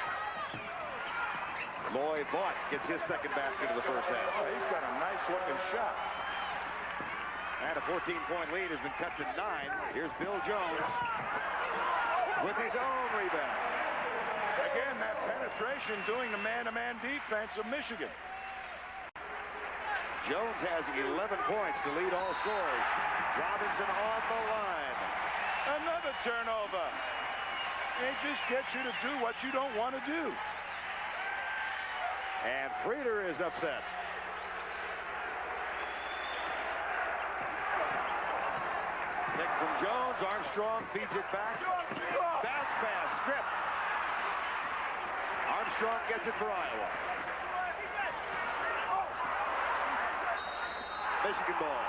Lloyd Vaught gets his 2nd basket of the first half. He's got a nice looking shot. And a 14-point lead has been cut to 9. Here's Bill Jones with his own rebound. Again, that penetration doing the man-to-man defense of Michigan. Jones has 11 points to lead all scorers. Robinson on the line. Another turnover. It just gets you to do what you don't want to do. And Frieder is upset. Pick from Jones. Armstrong feeds it back. Bounce pass, strip. Armstrong gets it for Iowa. Michigan ball.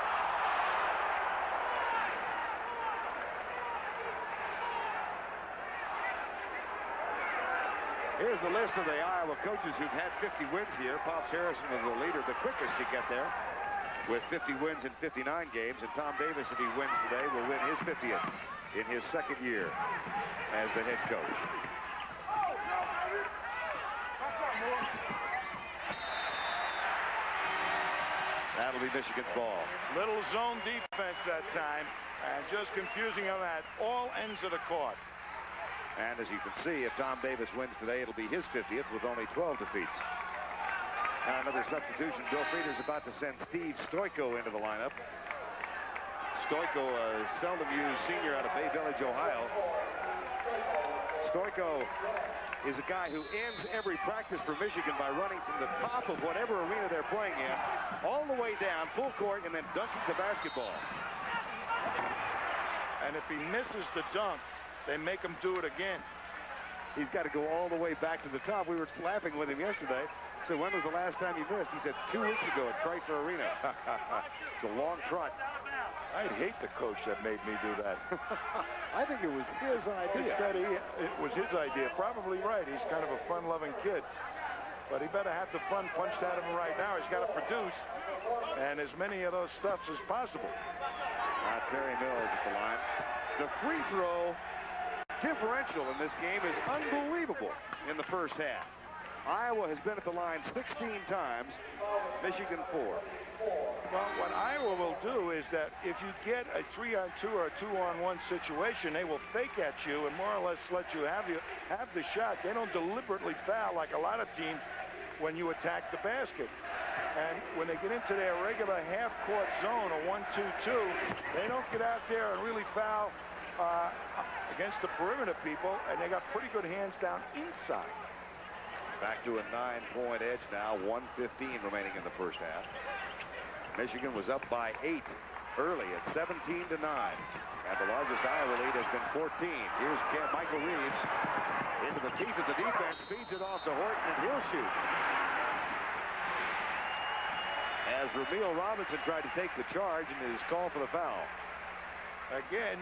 Here's the list of the Iowa coaches who've had 50 wins here. Pops Harrison was the leader, the quickest to get there, with 50 wins in 59 games. And Tom Davis, if he wins today, will win his 50th in his second year as the head coach. That'll be Michigan's ball. Little zone defense that time, and just confusing them at all ends of the court. And as you can see, if Tom Davis wins today, it'll be his 50th with only 12 defeats. Now another substitution. Bill Frieder's about to send Steve Stoico into the lineup. Stoico, a seldom used senior out of Bay Village, Ohio. Stoico is a guy who ends every practice for Michigan by running from the top of whatever arena they're playing in, all the way down, full court, and then dunking the basketball. And if he misses the dunk, they make him do it again. He's got to go all the way back to the top. We were laughing with him yesterday. So when was the last time you missed? He said 2 weeks ago at Chrysler Arena. It's a long trot. I'd hate the coach that made me do that. I think it was his idea. It was his idea. Probably right. He's kind of a fun-loving kid. But he better have the fun punched out of him right now. He's got to produce, and as many of those stuffs as possible. Terry Mills at the line. The free throw differential in this game is unbelievable in the first half. Iowa has been at the line 16 times, Michigan 4. Well, what Iowa will do is that if you get a 3-on-2 or a 2-on-1 situation, they will fake at you and more or less let you have the shot. They don't deliberately foul like a lot of teams when you attack the basket. And when they get into their regular half-court zone, a 1-2-2, they don't get out there and really foul against the perimeter people, and they got pretty good hands down inside. Back to a 9-point edge now, 1:15 remaining in the first half. Michigan was up by 8 early at 17-9. And the largest Iowa lead has been 14. Here's Michael Reeves into the teeth of the defense, feeds it off to Horton, and he'll shoot. As Rumeal Robinson tried to take the charge and is called for the foul. Again,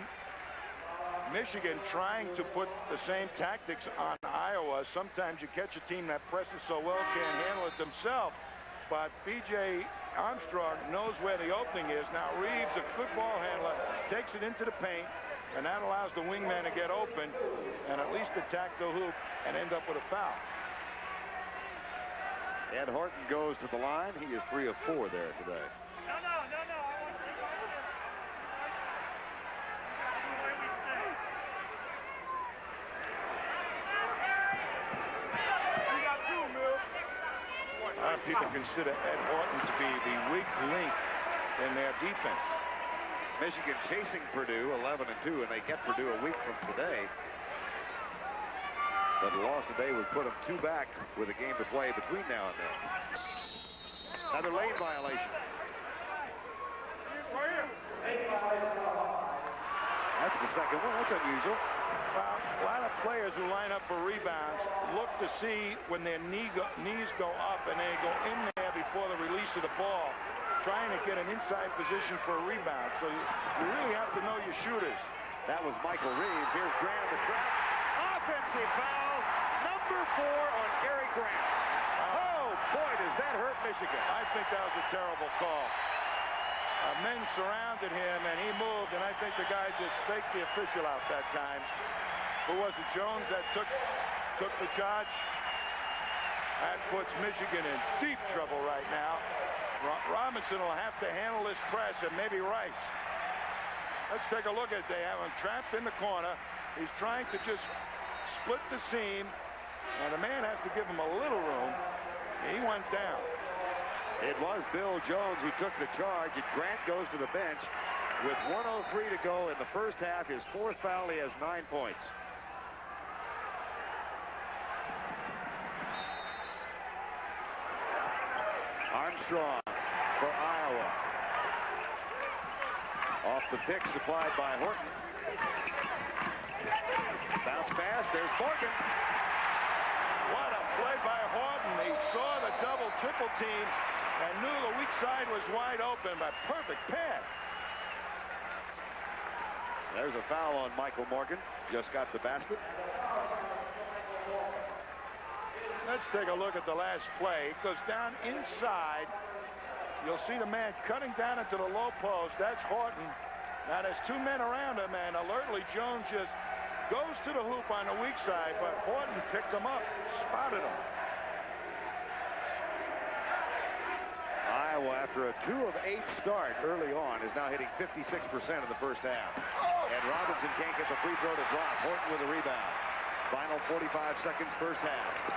Michigan trying to put the same tactics on Iowa. Sometimes you catch a team that presses so well can't handle it themselves. But B.J. Armstrong knows where the opening is. Now Reeves, a good ball handler, takes it into the paint, and that allows the wingman to get open and at least attack the hoop and end up with a foul. Ed Horton goes to the line. He is 3 of 4 there today. People consider Ed Horton to be the weak link in their defense. Michigan chasing Purdue 11-2, and they get Purdue a week from today. But a loss today would put them 2 back with a game to play between now and then. Another lane violation. That's the second one. That's unusual. Well, a lot of players who line up for rebounds look to see when their knees go up and they go in there before the release of the ball, trying to get an inside position for a rebound. So you really have to know your shooters. That was Michael Reeves. Here's Grant in the trap. Offensive foul, number 4 on Gary Grant. Oh, boy, does that hurt Michigan. I think that was a terrible call. Men surrounded him, and he moved, and I think the guy just faked the official out that time. Who was it, Jones, that took the charge? That puts Michigan in deep trouble right now. Robinson will have to handle this press, and maybe Rice. Let's take a look at it. They have him trapped in the corner. He's trying to just split the seam, and the man has to give him a little room. He went down. It was Bill Jones who took the charge, and Grant goes to the bench with 1:03 to go in the first half. His fourth foul. He has 9 points. Armstrong for Iowa. Off the pick supplied by Horton. Bounce pass. There's Morgan. What a play by Horton. He saw the double, triple team and knew the weak side was wide open, but perfect pass. There's a foul on Michael Morgan. Just got the basket. Let's take a look at the last play. It goes down inside. You'll see the man cutting down into the low post. That's Horton. Now there's 2 men around him, and alertly Jones just goes to the hoop on the weak side, but Horton picked him up, spotted him. Iowa, after a 2 of 8 start early on, is now hitting 56% in the first half. And Robinson can't get the free throw to drop. Horton with a rebound. Final 45 seconds, first half.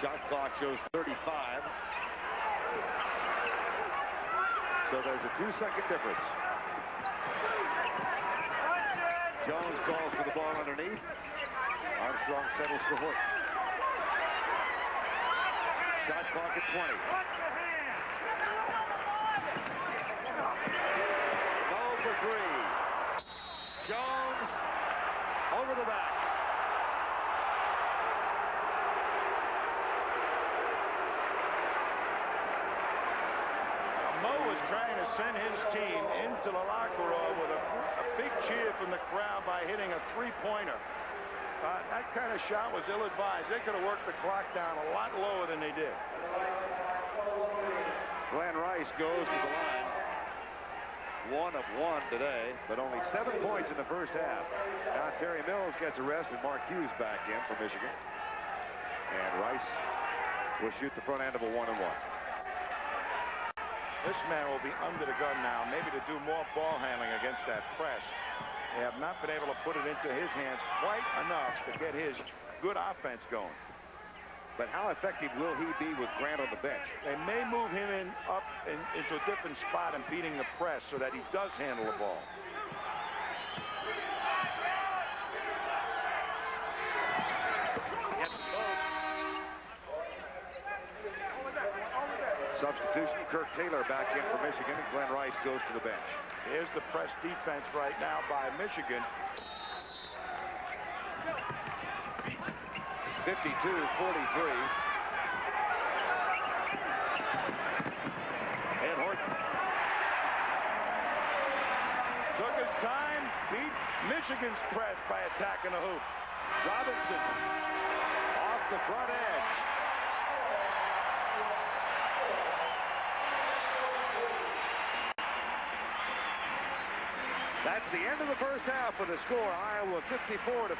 Shot clock shows 35. So there's a 2-second difference. Jones calls for the ball underneath. Armstrong settles for Horton. Shot clock at 20. Go for 3. Jones over the back. Mo was trying to send his team into the locker room with a big cheer from the crowd by hitting a 3-pointer. That kind of shot was ill-advised. They could have worked the clock down a lot lower than they did. Glenn Rice goes to the line. 1 of 1 today, but only 7 points in the first half. Now Terry Mills gets a rest, and Mark Hughes back in for Michigan. And Rice will shoot the front end of a 1-and-1. This man will be under the gun now, maybe to do more ball handling against that press. They have not been able to put it into his hands quite enough to get his good offense going. But how effective will he be with Grant on the bench? They may move him into a different spot and beating the press so that he does handle the ball. Substitution, Kirk Taylor back in for Michigan, and Glenn Rice goes to the bench. Here's the press defense right now by Michigan. 52-43. And Horton Took his time, beat Michigan's press by attacking the hoop. Robinson off the front edge. That's the end of the first half with the score. Iowa 54-43.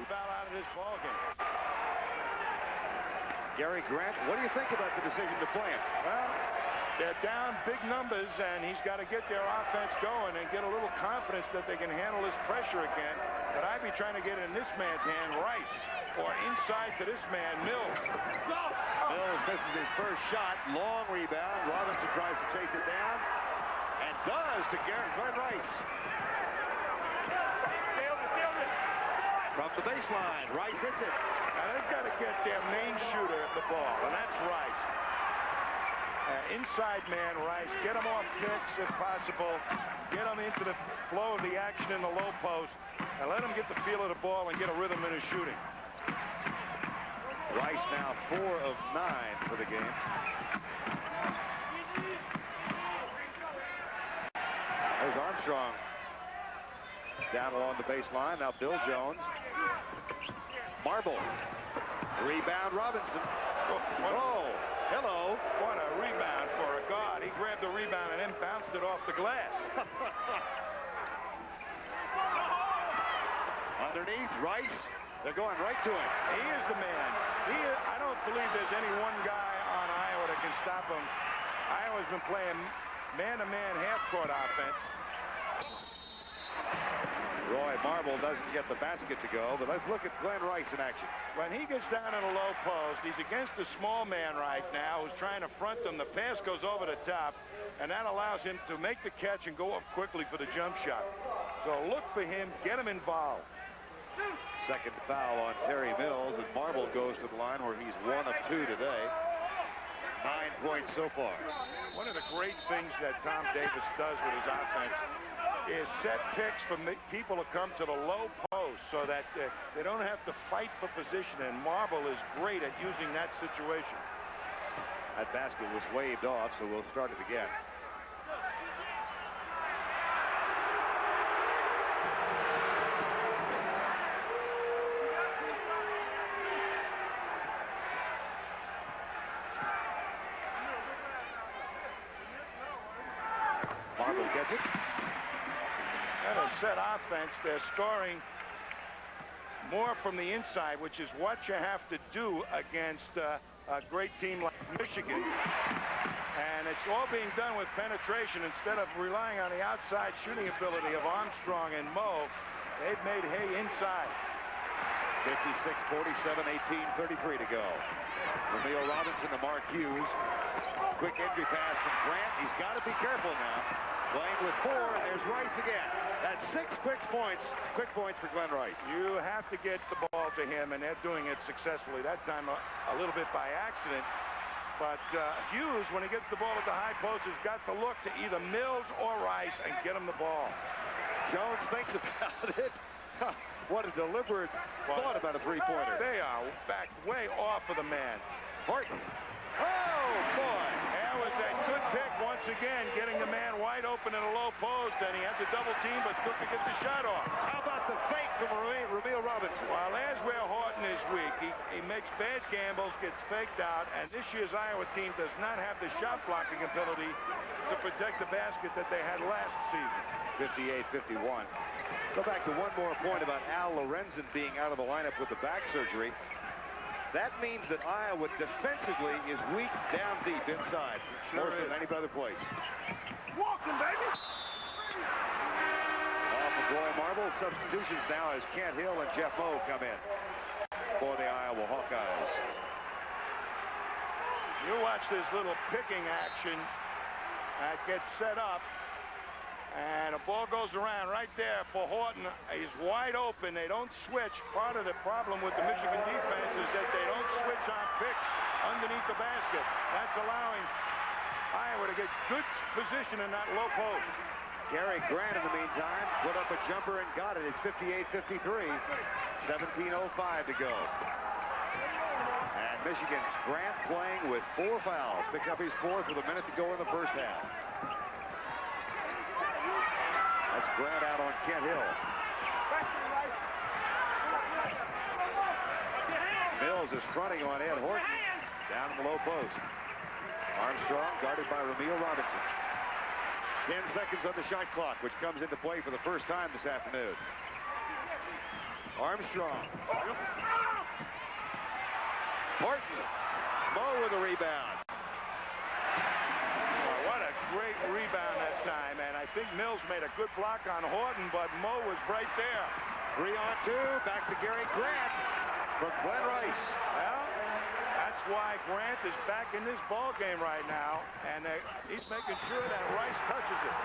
Foul out of this ball game. Gary Grant, what do you think about the decision to play him? Well, they're down big numbers, and he's got to get their offense going and get a little confidence that they can handle this pressure again. But I'd be trying to get it in this man's hand, Rice, or inside to this man, Mills. Mills misses his first shot. Long rebound. Robinson tries to chase it down, and does to Glenn Rice. From the baseline, Rice hits it. Now they've got to get their main shooter at the ball, and that's Rice. Inside man, Rice. Get him off picks if possible. Get him into the flow of the action in the low post, and let him get the feel of the ball and get a rhythm in his shooting. Rice now 4 of 9 for the game. There's Armstrong down along the baseline. Now Bill Jones. Marble. Rebound Robinson. Oh, hello. What a rebound for a guard. He grabbed the rebound and then bounced it off the glass. Underneath, Rice. They're going right to him. He is the man. I don't believe there's any one guy on Iowa that can stop him. Iowa's been playing man-to-man half-court offense. Roy Marble doesn't get the basket to go, but let's look at Glenn Rice in action. When he gets down in a low post, he's against the small man right now who's trying to front him. The pass goes over the top, and that allows him to make the catch and go up quickly for the jump shot. So look for him, get him involved. Second foul on Terry Mills, and Marble goes to the line where he's 1 of 2 today. 9 points so far. One of the great things that Tom Davis does with his offense is set picks for people to come to the low post so that they don't have to fight for position, and Marble is great at using that situation. That basket was waved off, so we'll start it again. Marble gets it. And a set offense, they're scoring more from the inside, which is what you have to do against a great team like Michigan. And it's all being done with penetration instead of relying on the outside shooting ability of Armstrong and Moe. They've made hay inside. 56-47, 18-33 to go. Ramil Robinson to Mark Hughes. Quick entry pass from Grant. He's got to be careful now. Playing with 4, and there's Rice again. That's 6 quick points for Glenn Rice. You have to get the ball to him, and they're doing it successfully. That time a little bit by accident. But Hughes, when he gets the ball at the high post, has got to look to either Mills or Rice and get him the ball. Jones thinks about it. What a deliberate thought about a three-pointer. They are back way off of the man. Horton. Oh, boy. That was that good pick once again, getting the man wide open in a low post, and he had the double team, but still could get the shot off. How about the fake from Ramil Robinson? Well, there's where Horton is weak. He makes bad gambles, gets faked out, and this year's Iowa team does not have the shot blocking ability to protect the basket that they had last season. 58-51. Go back to one more point about Al Lorenzen being out of the lineup with the back surgery. That means that Iowa defensively is weak down deep inside. More than any other place. Walking, baby! Off of Roy Marble. Substitutions now as Kent Hill and Jeff Moe come in for the Iowa Hawkeyes. You watch this little picking action that gets set up. And the ball goes around right there for Horton. He's wide open. They don't switch. Part of the problem with the Michigan defense is that they don't switch on picks underneath the basket. That's allowing Iowa to get good position in that low post. Gary Grant, in the meantime, put up a jumper and got it. It's 58-53. 17:05 to go. And Michigan's Grant playing with 4 fouls. Picked up his 4th with a minute to go in the first half. That's Grant out on Kent Hill. Mills is fronting on Ed Horton. Down in the low post. Armstrong guarded by Ramil Robinson. 10 seconds on the shot clock, which comes into play for the first time this afternoon. Armstrong. Horton. Moe with a rebound. What a great rebound that time, and I think Mills made a good block on Horton, but Moe was right there. 3 on 2, back to Gary Grant from Glenn Rice. Well, that's why Grant is back in this ball game right now, and he's making sure that Rice touches it.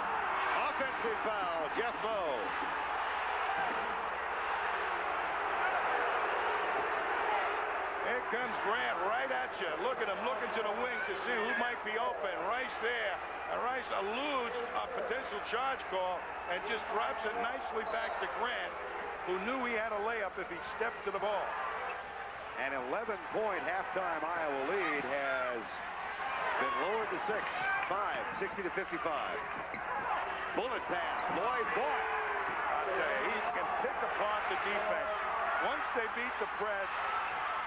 Offensive foul, Jeff Moe. Here comes Grant right at you. Look at him looking to the wing to see who might be open. Rice there. And Rice eludes a potential charge call and just drops it nicely back to Grant, who knew he had a layup if he stepped to the ball. An 11-point halftime Iowa lead has been lowered to 6. 60-55. Bullet pass. Lloyd Bought. I'll tell you, he can pick apart the defense. Once they beat the press,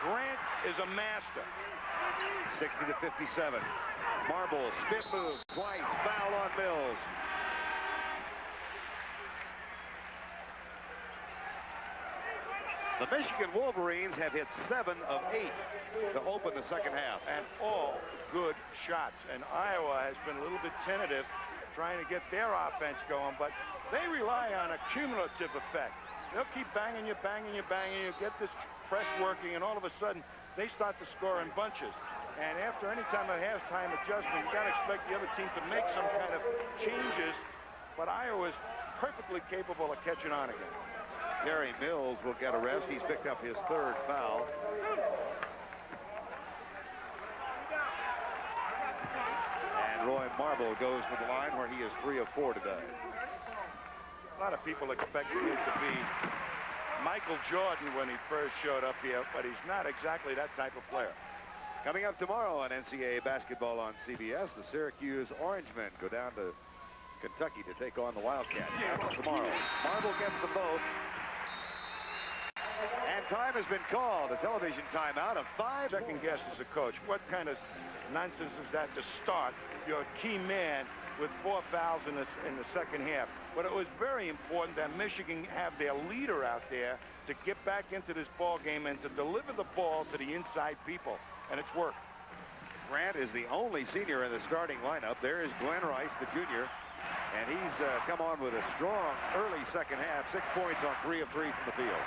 Grant is a master. 60-57. Marble, spin move, twice, foul on Mills. The Michigan Wolverines have hit 7 of 8 to open the second half. And all good shots. And Iowa has been a little bit tentative trying to get their offense going, but they rely on a cumulative effect. They'll keep banging you, get this press working, and all of a sudden, they start to score in bunches. And after any time of halftime adjustment, you got to expect the other team to make some kind of changes, but Iowa's perfectly capable of catching on again. Gary Mills will get a rest. He's picked up his 3rd foul. And Roy Marble goes to the line where he is 3 of 4 today. A lot of people expected it to be Michael Jordan when he first showed up here, but he's not exactly that type of player. Coming up tomorrow on NCAA basketball on CBS, the Syracuse Orangemen go down to Kentucky to take on the Wildcats. That's tomorrow. Marble gets them both. And time has been called. A television timeout of 5. Second guess as a coach. What kind of nonsense is that to start your key man with 4 fouls in the second half? But it was very important that Michigan have their leader out there to get back into this ball game and to deliver the ball to the inside people. And it's worked. Grant is the only senior in the starting lineup. There is Glenn Rice, the junior. And he's come on with a strong early second half. 6 points on 3 of 3 from the field.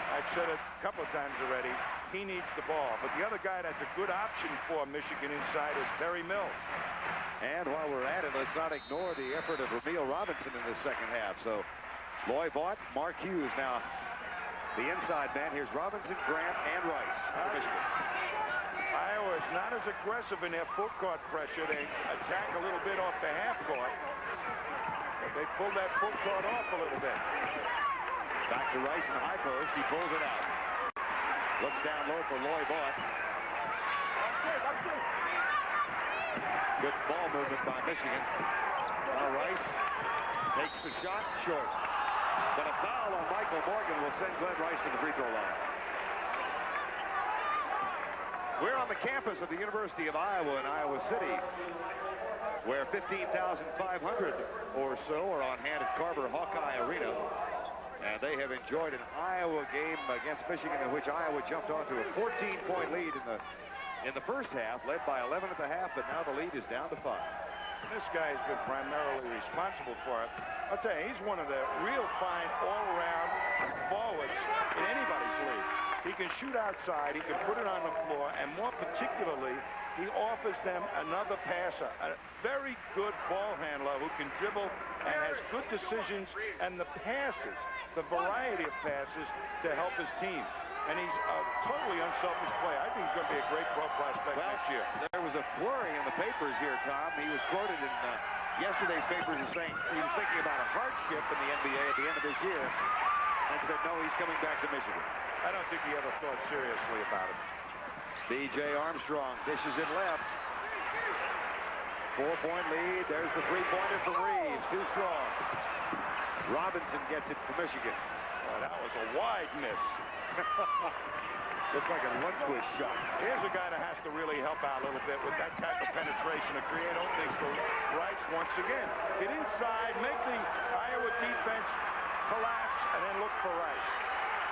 I've said it a couple of times already. He needs the ball. But the other guy that's a good option for Michigan inside is Terry Mills. And while we're at it, let's not ignore the effort of Ramil Robinson in this second half. So Loy Vaught, Mark Hughes now the inside man. Here's Robinson, Grant, and Rice for Michigan. Iowa is not as aggressive in their full court pressure. They attack a little bit off the half court. But they pull that full court off a little bit. Back to Rice in the high post. He pulls it out. Looks down low for Loy Vaught. Good ball movement by Michigan. Now Rice takes the shot short. But a foul on Michael Morgan will send Glenn Rice to the free throw line. We're on the campus of the University of Iowa in Iowa City, where 15,500 or so are on hand at Carver Hawkeye Arena. And they have enjoyed an Iowa game against Michigan in which Iowa jumped onto a 14-point lead in the first half, led by 11 at the half, but now the lead is down to 5. This guy has been primarily responsible for it. I'll tell you, he's one of the real fine all-around forwards in anybody's league. He can shoot outside, he can put it on the floor, and more particularly, he offers them another passer, a very good ball handler who can dribble and has good decisions, and the passes, the variety of passes to help his team. And he's a totally unselfish player. I think he's going to be a great pro prospect next year. There was a flurry in the papers here, Tom. He was quoted in yesterday's papers as saying he was thinking about a hardship in the NBA at the end of this year and said, no, he's coming back to Michigan. I don't think he ever thought seriously about it. B.J. Armstrong dishes it left. 4-point lead. There's the three-pointer from Reeves. Too strong. Robinson gets it for Michigan. Well, that was a wide miss. Looks like a Lundquist shot. Here's a guy that has to really help out a little bit with that type of penetration to create openings for Rice once again. Get inside, make the Iowa defense collapse, and then look for Rice.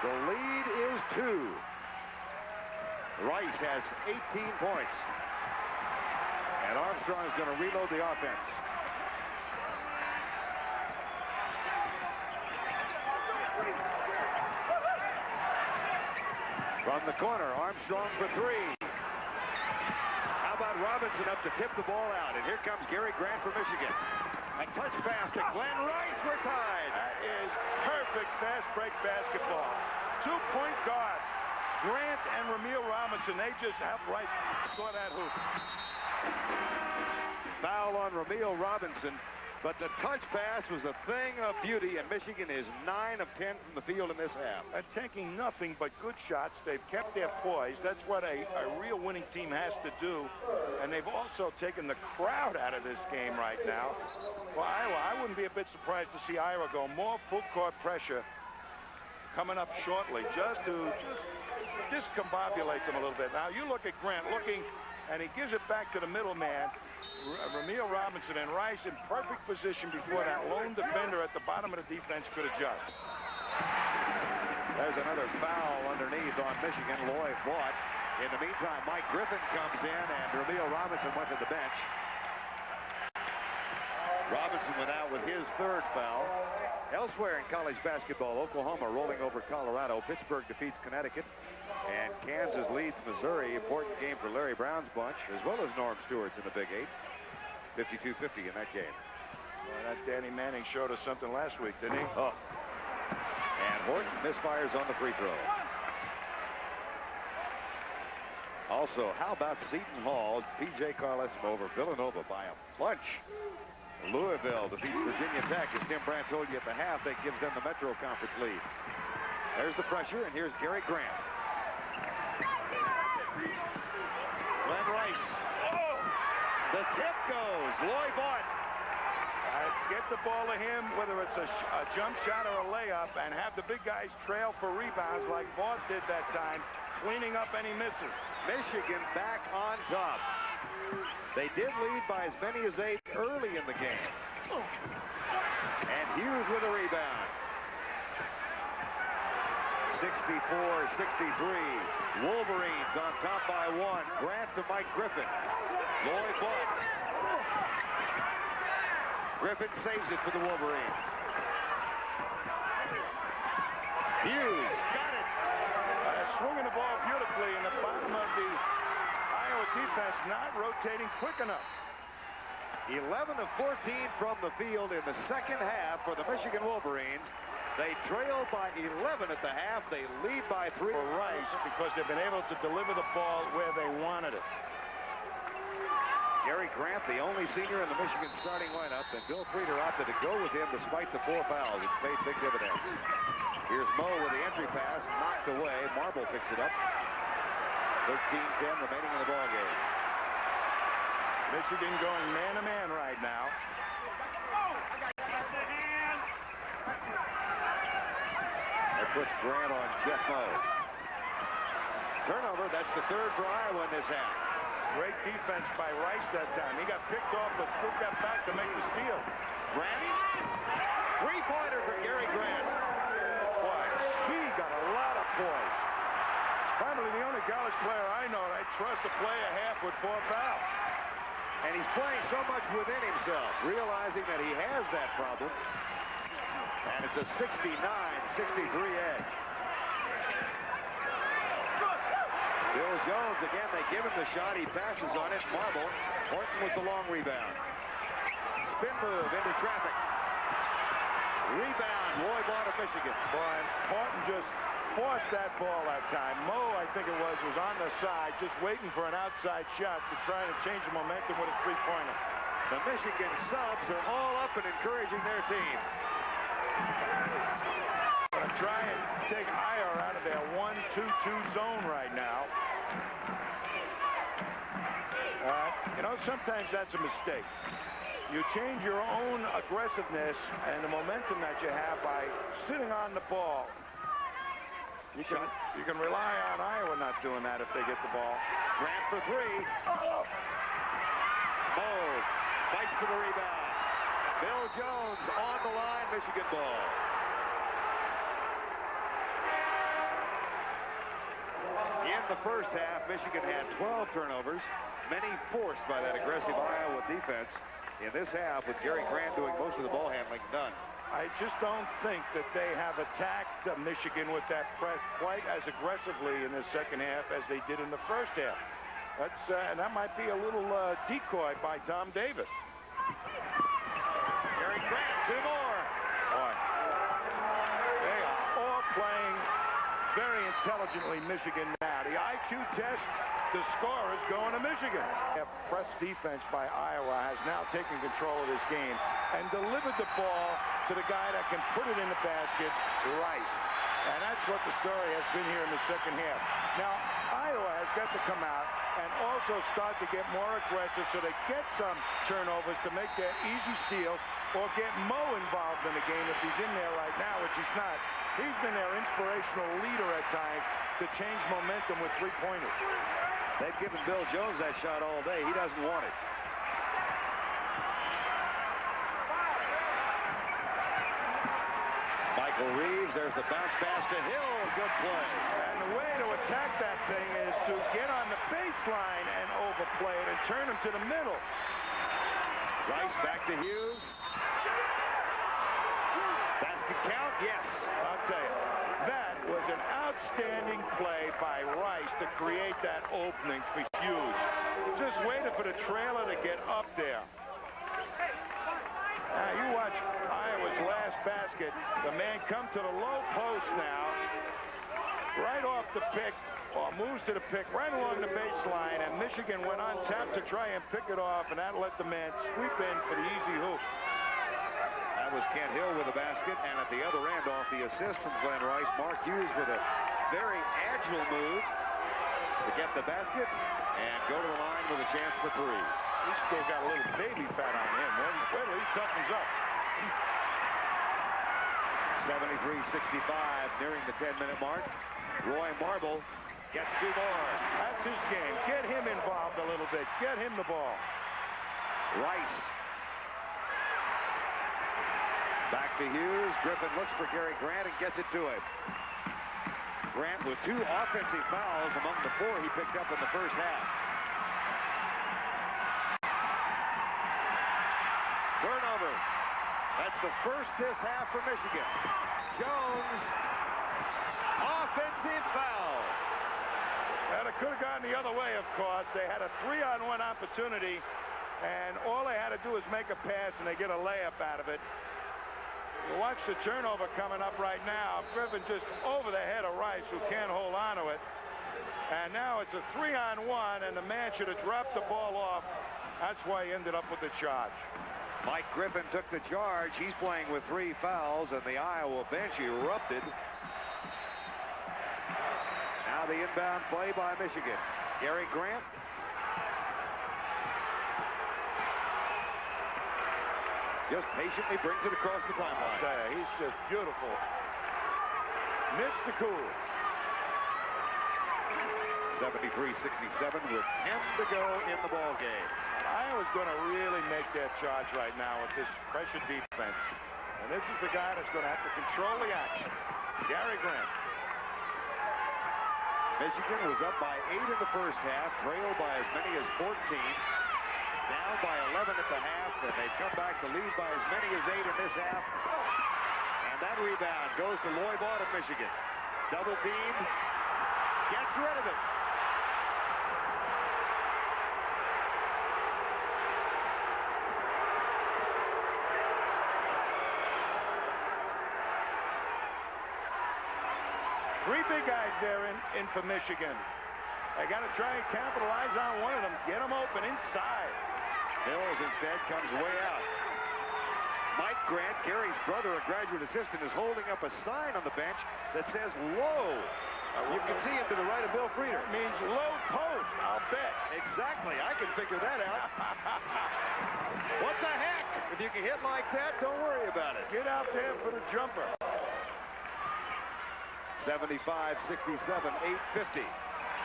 The lead is 2. Rice has 18 points. And Armstrong is going to reload the offense. From the corner, Armstrong for 3. How about Robinson up to tip the ball out? And here comes Gary Grant for Michigan. A touch pass to Glenn Rice. We're tied. That is perfect fast break basketball. 2-point guards, Grant and Ramil Robinson. They just help Rice score that hoop. Foul on Ramil Robinson. But the touch pass was a thing of beauty, and Michigan is 9 of 10 from the field in this half. And taking nothing but good shots. They've kept their poise. That's what a real winning team has to do. And they've also taken the crowd out of this game right now. For Iowa, I wouldn't be a bit surprised to see Iowa go more full court pressure coming up shortly, just to discombobulate them a little bit. Now you look at Grant looking, and he gives it back to the middleman. Ramil Robinson and Rice in perfect position before that lone defender at the bottom of the defense could adjust. There's another foul underneath on Michigan. Lloyd Vaught. In the meantime, Mike Griffin comes in, and Ramil Robinson went to the bench. Robinson went out with his third foul. Elsewhere in college basketball, Oklahoma rolling over Colorado. Pittsburgh defeats Connecticut. And Kansas leads Missouri. Important game for Larry Brown's bunch, as well as Norm Stewart's in the Big Eight. 52-50 in that game. Well, that Danny Manning showed us something last week, didn't he? Oh. And Horton misfires on the free throw. Also, how about Seton Hall? P.J. Carlesimo over Villanova by a bunch. Louisville defeats Virginia Tech. As Tim Brandt told you at the half, that gives them the Metro Conference lead. There's the pressure, and here's Gary Grant. Glenn Rice. Oh! The tip goes. Lloyd Vaught. Get the ball to him, whether it's a jump shot or a layup, and have the big guys trail for rebounds like Vaught did that time, cleaning up any misses. Michigan back on top. They did lead by as many as 8 early in the game. And Hughes with a rebound. 64-63. Wolverines on top by 1. Grant to Mike Griffin. Lloyd Vaught. Griffin saves it for the Wolverines. Hughes got it. Swinging the ball beautifully in the bottom of the Iowa defense, not rotating quick enough. 11 of 14 from the field in the second half for the Michigan Wolverines. They trail by 11 at the half. They lead by 3. For Rice, because they've been able to deliver the ball where they wanted it. Gary Grant, the only senior in the Michigan starting lineup, and Bill Frieder opted to go with him despite the 4 fouls. It's paid big dividends. Here's Moe with the entry pass, knocked away. Marble picks it up. 13-10 remaining in the ball game. Michigan going man-to-man right now. That puts Grant on Jeff Moe. Turnover, that's the 3rd for Iowa in this half. Great defense by Rice that time. He got picked off, but still got back to make the steal. Grant. 3-pointer for Gary Grant. Boy, he got a lot of points. Probably the only college player I know that I trust to play a half with 4 fouls. And he's playing so much within himself, realizing that he has that problem. And it's a 69-63 edge. Bill Jones, again, they give him the shot. He passes on it. Marble. Horton with the long rebound. Spin move into traffic. Rebound. Roy Vaught of Michigan. Boy, Horton just forced that ball that time. Moe, I think it was on the side, just waiting for an outside shot to try to change the momentum with a 3-pointer. The Michigan subs are all up and encouraging their team. Going to try and take Iowa out of their 1-2-2 zone right now. You know, sometimes that's a mistake. You change your own aggressiveness and the momentum that you have by sitting on the ball. You can rely on Iowa not doing that if they get the ball. Grant for 3. Moe fights for the rebound. Bill Jones on the line. Michigan ball. In the first half, Michigan had 12 turnovers, many forced by that aggressive Iowa defense. In this half, with Gary Grant doing most of the ball handling, none. I just don't think that they have attacked Michigan with that press quite as aggressively in the second half as they did in the first half. And that might be a little decoy by Tom Davis. Gary Grant, 2 more. Boy, they are all playing very intelligently, Michigan now. The IQ test, the score is going to Michigan. Press defense by Iowa has now taken control of this game and delivered the ball to the guy that can put it in the basket, Rice. And that's what the story has been here in the second half. Now, Iowa has got to come out and also start to get more aggressive so they get some turnovers to make their easy steals or get Moe involved in the game if he's in there right now, which he's not. He's been their inspirational leader at times to change momentum with 3-pointers. They've given Bill Jones that shot all day. He doesn't want it. Michael Reeves There's the bounce pass to Hill. Good play. And the way to attack that thing is to get on the baseline and overplay it and turn him to the middle. Rice back to Hughes. Basket count, yes. I'll tell you, that was an outstanding play by Rice to create that opening for Hughes. Just waited for the trailer to get up there. Now you watch Iowa's last basket. The man come to the low post now, right off the pick, or moves to the pick, right along the baseline, and Michigan went on tap to try and pick it off, and that let the man sweep in for the easy hoop. That was Kent Hill with a basket, and at the other end, off the assist from Glenn Rice, Mark Hughes with a very agile move to get the basket and go to the line with a chance for three. He's still got a little baby fat on him. Wait till he toughens up. 73-65, nearing the 10-minute mark. Roy Marble gets two more. That's his game. Get him involved a little bit. Get him the ball. Rice. Back to Hughes. Griffin looks for Gary Grant and gets it to him. Grant with two offensive fouls among the four he picked up in the first half. Turnover. That's the first this half for Michigan. Jones. Offensive foul. And it could have gone the other way, of course. They had a 3-on-1 opportunity, and all they had to do was make a pass, and they get a layup out of it. You watch the turnover coming up right now. Griffin just over the head of Rice, who can't hold on to it. And now it's a 3-on-1, and the man should have dropped the ball off. That's why he ended up with the charge. Mike Griffin took the charge. He's playing with 3 fouls, and the Iowa bench erupted. Now the inbound play by Michigan. Gary Grant. Just patiently brings it across the timeline. I tell you, he's just beautiful. Missed the cool. 73-67 with 10 to go in the ball game. Iowa's going to really make their charge right now with this pressure defense. And this is the guy that's going to have to control the action. Gary Grant. Michigan was up by 8 in the first half, trailed by as many as 14, down by 11 at the half, and they've come back to lead by as many as 8 in this half. And that rebound goes to Loy Vaught of Michigan. Double teamed, gets rid of it. Three big guys there in for Michigan. They got to try and capitalize on one of them. Get them open inside. Mills instead comes way out. Mike Grant, Gary's brother, a graduate assistant, is holding up a sign on the bench that says low. You can see him to the right of Bill Frieder. It means low post, I'll bet. Exactly. I can figure that out. What the heck? If you can hit like that, don't worry about it. Get out there for the jumper. 75-67, 8:50.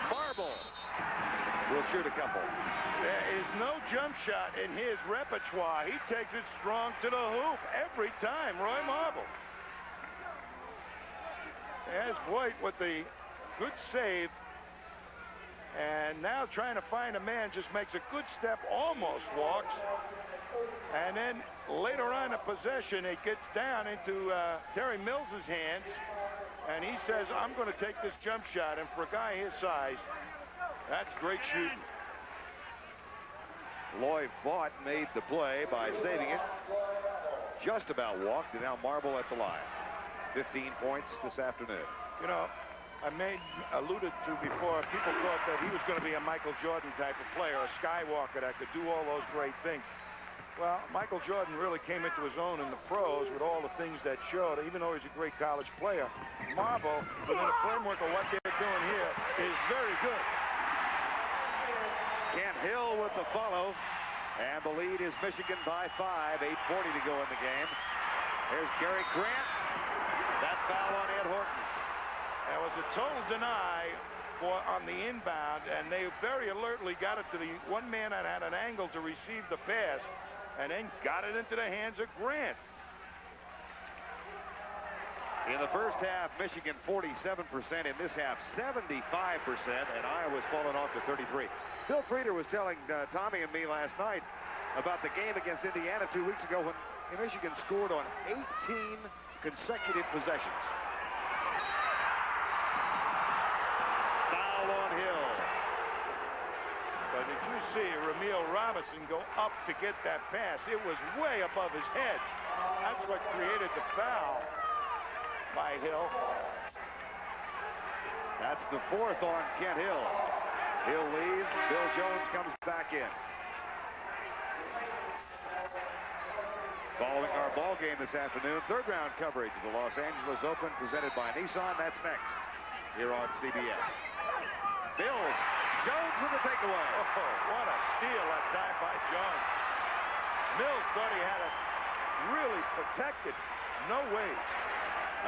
Marble will shoot a couple. There is no jump shot in his repertoire. He takes it strong to the hoop every time, Roy Marble. There's Voigt with the good save. And now trying to find a man, just makes a good step, almost walks. And then later on in possession, it gets down into Terry Mills's hands. And he says, I'm going to take this jump shot. And for a guy his size, that's great shooting. Loy Vaught made the play by saving it. Just about walked, and now Marble at the line. 15 points this afternoon. You know, I alluded to before, people thought that he was going to be a Michael Jordan type of player, a Skywalker that could do all those great things. Well, Michael Jordan really came into his own in the pros with all the things that showed, even though he's a great college player. Marble, within the framework of what they're doing here, is very good. Kent Hill with the follow, and the lead is Michigan by 5. 8:40 to go in the game. There's Gary Grant. That foul on Ed Horton. There was a total deny on the inbound, and they very alertly got it to the one man that had an angle to receive the pass, and then got it into the hands of Grant. In the first half, Michigan 47%. In this half, 75%. And Iowa's fallen off to 33. Bill Frieder was telling Tommy and me last night about the game against Indiana 2 weeks ago when Michigan scored on 18 consecutive possessions. Foul on Hill. But did you see Ramil Robinson go up to get that pass? It was way above his head. That's what created the foul by Hill. That's the fourth on Kent Hill. Hill leaves. Bill Jones comes back in. Following our ball game this afternoon, third round coverage of the Los Angeles Open presented by Nissan. That's next here on CBS. Mills, Jones with the takeaway. Oh, what a steal that time by Jones. Mills thought he had it really protected. No way.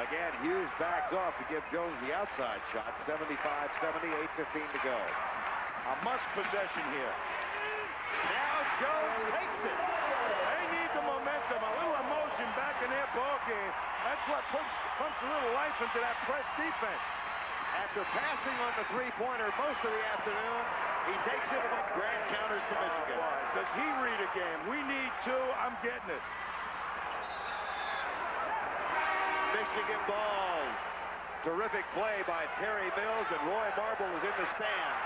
Again, Hughes backs off to give Jones the outside shot. 75-70, 8:15 to go. A must possession here. Now Jones takes it. They need the momentum, a little emotion back in their ball game. That's what pumps a little life into that press defense. After passing on the three-pointer most of the afternoon, he takes it and Grant counters to Michigan. Does he read a game? We need two. I'm getting it. Michigan ball. Terrific play by Terry Mills, and Roy Marble is in the stands.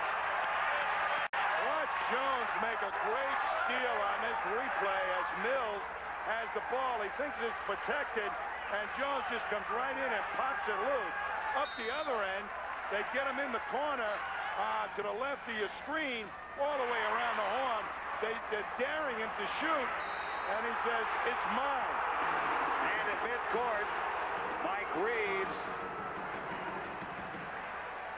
Watch Jones make a great steal on this replay as Mills has the ball. He thinks it's protected, and Jones just comes right in and pops it loose. Up the other end, they get him in the corner to the left of your screen, all the way around the horn. They're daring him to shoot, and he says, it's mine. And at midcourt, Mike Reeves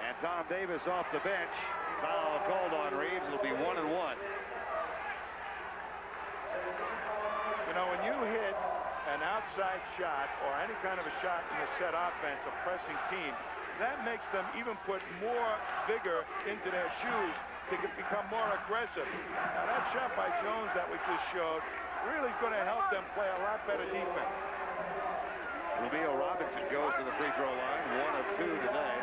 and Tom Davis off the bench. Foul called on Reeves. It'll be 1-1. You know, when you hit an outside shot or any kind of a shot in a set offense, a pressing team, that makes them even put more vigor into their shoes to become more aggressive. Now, that shot by Jones that we just showed really is going to help them play a lot better defense. Ramil Robinson goes to the free throw line, 1 of 2 today.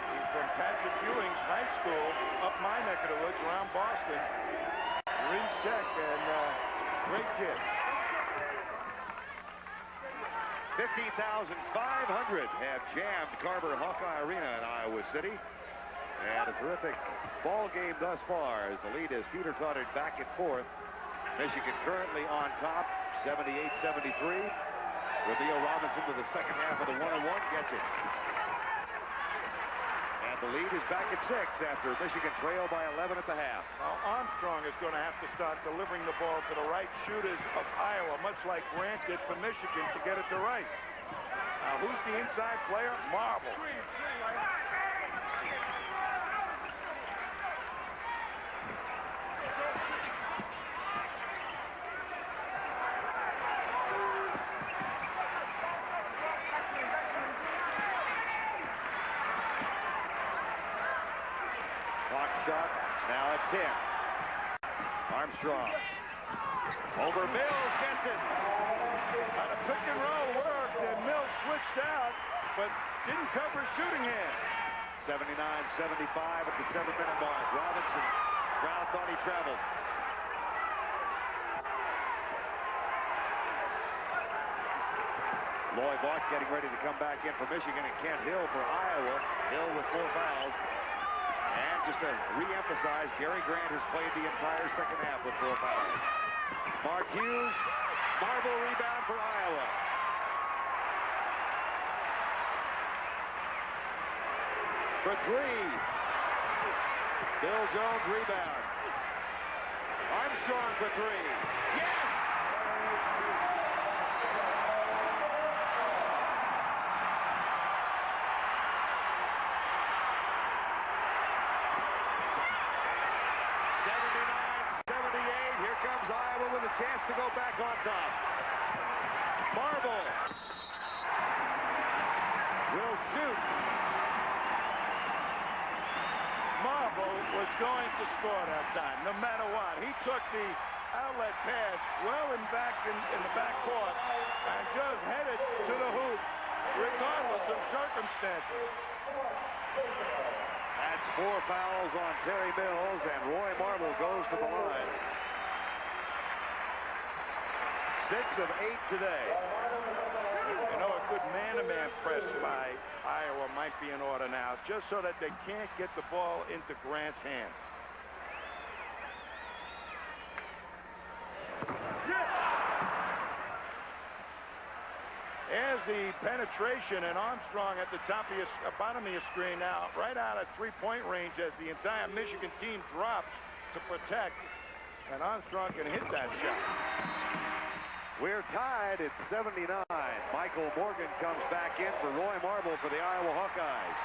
He's from Patrick Ewing's high school, up my neck of the woods, around Boston. Reeves Tech, and great kid. 15,500 have jammed Carver Hawkeye Arena in Iowa City. And a terrific ball game thus far as the lead is teeter-tottered back and forth. Michigan currently on top, 78-73. Ramil Robinson to the second half of the 1-1 gets it. And the lead is back at 6 after Michigan trailed by 11 at the half. Now Armstrong is going to have to start delivering the ball to the right shooters of Iowa, much like Grant did for Michigan to get it to Rice. Now who's the inside player? Marble. Shot now at 10. Armstrong. Over Mills gets it. The pick and roll worked, and Mills switched out, but didn't cover his shooting hand. 79-75 at the 7-minute mark. Robinson, Brown thought he traveled. Loy Vaught getting ready to come back in for Michigan, and Kent Hill for Iowa. Hill with 4 fouls. And just to re-emphasize, Gary Grant has played the entire second half with 4 fouls. Mark Hughes, Marble rebound for Iowa. For 3. Bill Jones rebound. Armstrong for 3. Yes! Chance to go back on top. Marble will shoot. Marble was going to score that time, no matter what. He took the outlet pass well in the back court and just headed to the hoop regardless of circumstances. That's 4 fouls on Terry Mills, and Roy Marble goes to the line. 6 of 8 today. You know, a good man-to-man press by Iowa might be in order now, just so that they can't get the ball into Grant's hands. There's the penetration, and Armstrong at the top of your bottom of your screen now, right out of three-point range as the entire Michigan team drops to protect, and Armstrong can hit that shot. We're tied at 79. Michael Morgan comes back in for Roy Marble for the Iowa Hawkeyes.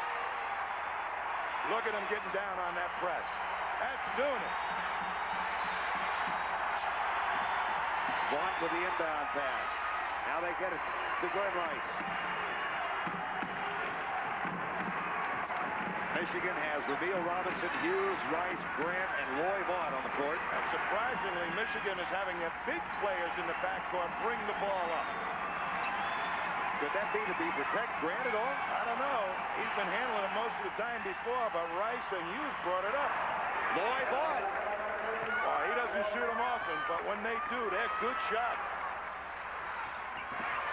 Look at him getting down on that press. That's doing it. Vaught with the inbound pass. Now they get it to Glenn Rice. Michigan has Ramil Robinson, Hughes, Rice, Grant, and Roy Vaught on the court. And surprisingly, Michigan is having their big players in the backcourt bring the ball up. Could that be to protect Grant at all? I don't know. He's been handling it most of the time before, but Rice and Hughes brought it up. Roy Vaught. Well, he doesn't shoot them often, but when they do, they're good shots.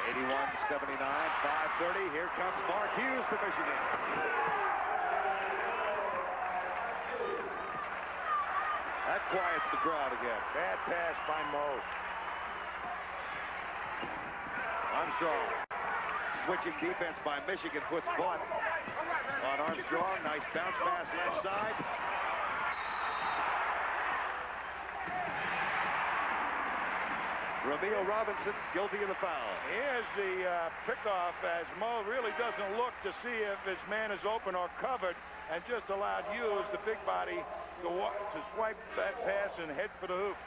81-79, 5:30. Here comes Mark Hughes for Michigan. That quiets the crowd again. Bad pass by Mo. Armstrong. Switching defense by Michigan puts Vaught on Armstrong. Nice bounce pass left side. Ramil Robinson guilty of the foul. Here's the pickoff as Mo really doesn't look to see if his man is open or covered and just allowed Hughes, the big body, to swipe that pass and head for the hoop.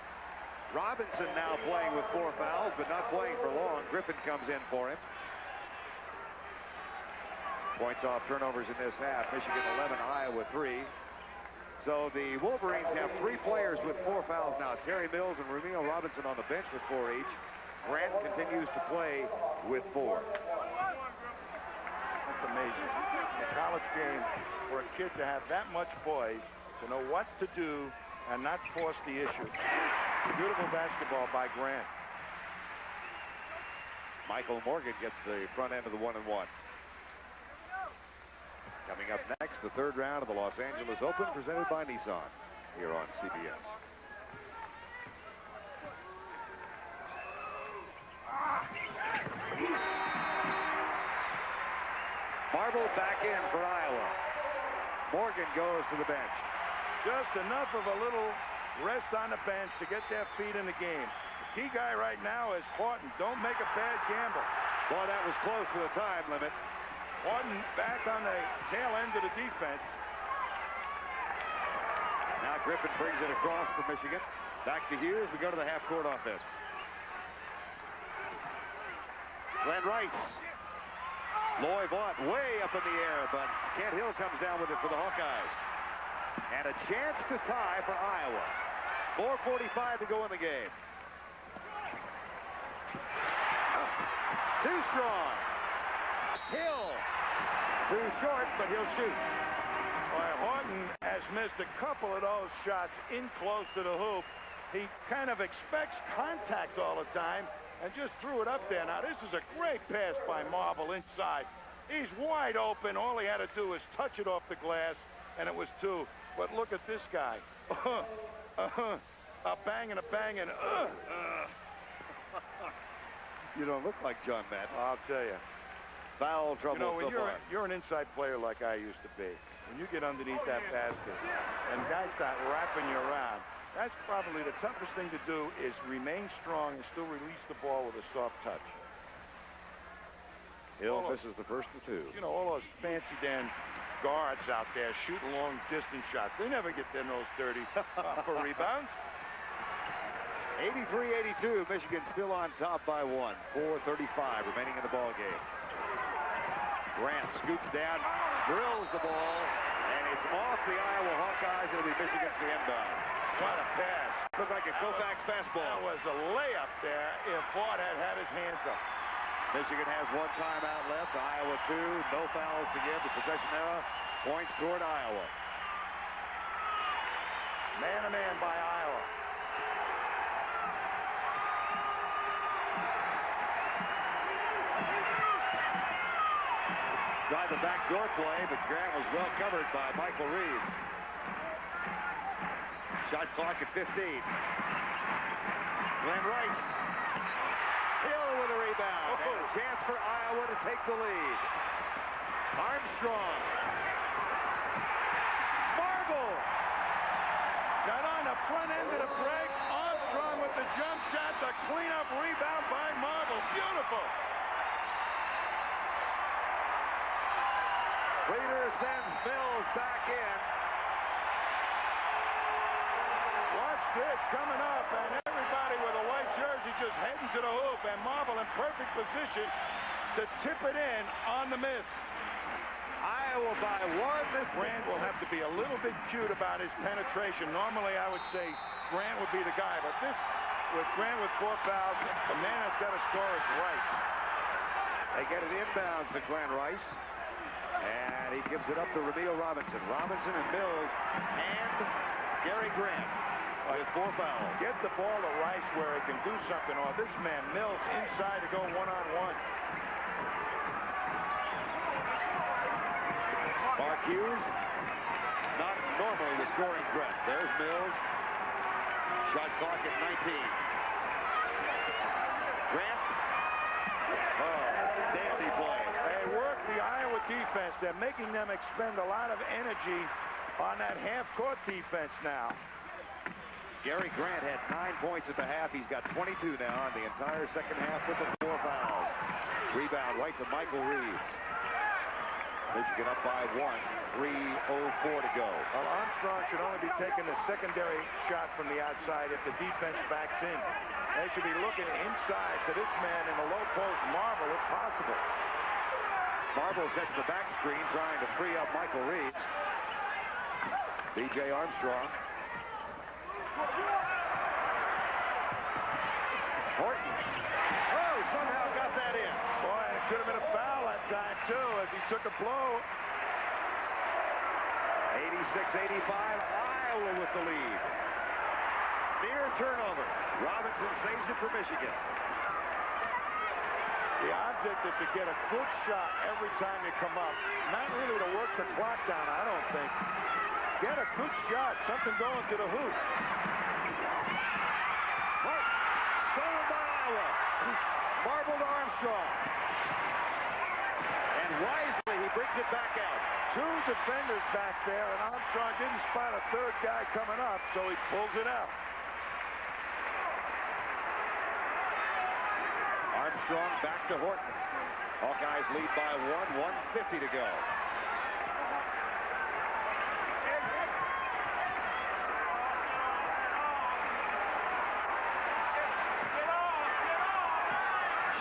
Robinson now playing with 4 fouls, but not playing for long. Griffin comes in for him. Points off turnovers in this half. Michigan 11, Iowa 3. So the Wolverines have 3 players with 4 fouls now. Terry Mills and Ramil Robinson on the bench with 4 each. Grant continues to play with 4. That's amazing. In a college game, for a kid to have that much poise, to know what to do and not force the issue. Beautiful basketball by Grant. Michael Morgan gets the front end of the 1-and-1. Coming up next, the 3rd round of the Los Angeles Open, presented by Nissan, here on CBS. Marble back in for Iowa. Morgan goes to the bench. Just enough of a little rest on the bench to get their feet in the game. The key guy right now is Horton. Don't make a bad gamble. Boy, that was close with a time limit. Horton back on the tail end of the defense. Now Griffin brings it across for Michigan. Back to Hughes. We go to the half-court offense. Glenn Rice. Roy Vaught way up in the air, but Kent Hill comes down with it for the Hawkeyes. And a chance to tie for Iowa. 4:45 to go in the game. Too strong. Hill. Too short, but he'll shoot. Boy, Horton has missed a couple of those shots in close to the hoop. He kind of expects contact all the time and just threw it up there. Now, this is a great pass by Marble inside. He's wide open. All he had to do was touch it off the glass, and it was 2. But look at this guy. A banging, a banging. You don't look like John Madden. I'll tell you. Foul trouble You know, when so far. you're an inside player like I used to be, when you get underneath that basket and guys start wrapping you around, that's probably the toughest thing to do is remain strong and still release the ball with a soft touch. Hill misses the first of 2. You know, all those fancy damn guards out there shooting long distance shots. They never get their nose dirty for rebounds. 83-82. Michigan still on top by 1. 4:35 remaining in the ball game. Grant scoots down, drills the ball, and it's off the Iowa Hawkeyes. It'll be Michigan's the inbound. What a pass. Looked like a Koufax fastball. That was a layup there if Vaught had his hands up. Michigan has one timeout left. Iowa 2. No fouls to give. The possession arrow points toward Iowa. Man-to-man by Iowa. Tried the backdoor play, but Grant was well covered by Michael Reeves. Shot clock at 15. Glenn Rice. Hill with a rebound. And a chance for Iowa to take the lead. Armstrong. Marble. Got on the front end of the break. Armstrong with the jump shot. The cleanup rebound by Marble. Beautiful. Leader sends Mills back in. Watch this coming up, and everybody with a white jersey just heading to the hoop, and Marble in perfect position to tip it in on the miss. Iowa by 1. Grant will have to be a little bit cute about his penetration. Normally, I would say Grant would be the guy, but this, with Grant with 4 fouls, the man that's got to score is Rice. They get it inbounds to Glenn Rice. And he gives it up to Ramil Robinson. Robinson and Mills and Gary Grant with 4 fouls. Get the ball to Rice where he can do something. Or this man, Mills, inside to go one-on-one. Mark Hughes, not normally the scoring threat. There's Mills. Shot clock at 19. Grant. Oh, dandy play. They work the Iowa defense. They're making them expend a lot of energy on that half-court defense now. Gary Grant had 9 points at the half. He's got 22 now in the entire second half with the 4 fouls. Rebound right to Michael Reeves. Michigan up by 1. 3:04 to go. Well, Armstrong should only be taking the secondary shot from the outside if the defense backs in. They should be looking inside to this man in the low post. Marble, if possible. Marble sets the back screen, trying to free up Michael Reeves. B.J. Armstrong. Horton. Oh, somehow got that in. Boy, it could have been a foul that time, too, as he took a blow. 86-85, Iowa with the lead. Near turnover. Robinson saves it for Michigan. The object is to get a good shot every time you come up. Not really to work the clock down, I don't think. Get a good shot, something going to the hoop. Stolen by Iowa. Marble to Armstrong. And wisely, he brings it back out. 2 defenders back there, and Armstrong didn't spot a third guy coming up, so he pulls it out. Armstrong back to Horton. Hawkeyes lead by 1, 1:50 to go.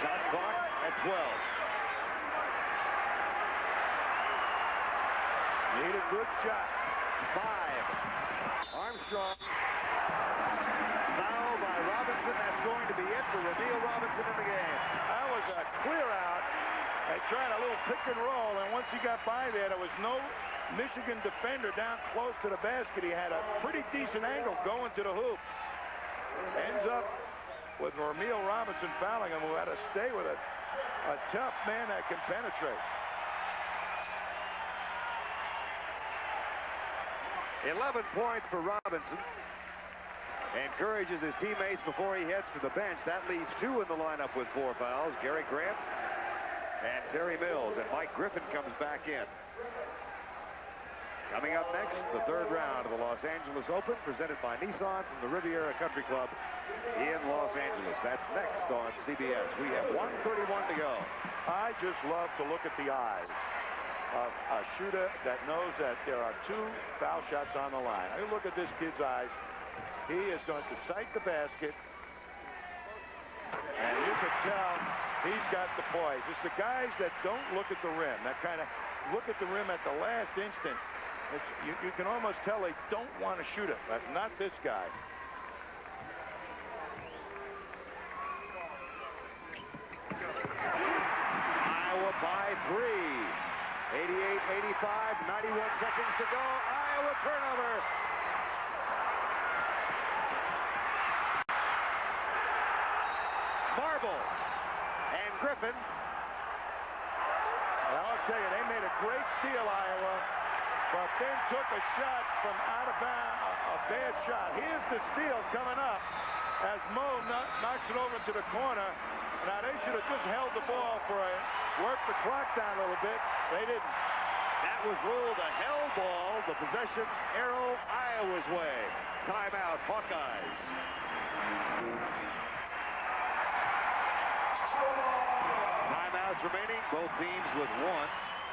Shot clock at 12. Need a good shot. 5. Armstrong. Foul by Robinson. That's going to be it for Ramil Robinson in the game. That was a clear out. They tried a little pick and roll, and once he got by there was no Michigan defender down close to the basket. He had a pretty decent angle going to the hoop. Ends up with Ramil Robinson fouling him, who had to stay with a tough man that can penetrate. 11 points for Robinson. Encourages his teammates before he heads to the bench. That leaves 2 in the lineup with 4 fouls. Gary Grant and Terry Mills. And Mike Griffin comes back in. Coming up next, the 3rd round of the Los Angeles Open, presented by Nissan from the Riviera Country Club in Los Angeles. That's next on CBS. We have 1:31 to go. I just love to look at the eyes of a shooter that knows that there are 2 foul shots on the line. I look at this kid's eyes. He is going to sight the basket, and you can tell he's got the poise. It's the guys that don't look at the rim, that kind of look at the rim at the last instant You can almost tell they don't want to shoot it, but not this guy. Iowa by 3. 88-85, 91 seconds to go. Iowa turnover. Marble and Griffin. Well, I'll tell you, they made a great steal, Iowa, but then took a shot from out of bounds, a bad shot. Here's the steal coming up as Mo knocks it over to the corner. Now, they should have just held the ball for work the clock down a little bit. They didn't. That was ruled a held ball. The possession arrow Iowa's way. Timeout, Hawkeyes. Timeouts remaining, both teams with 1.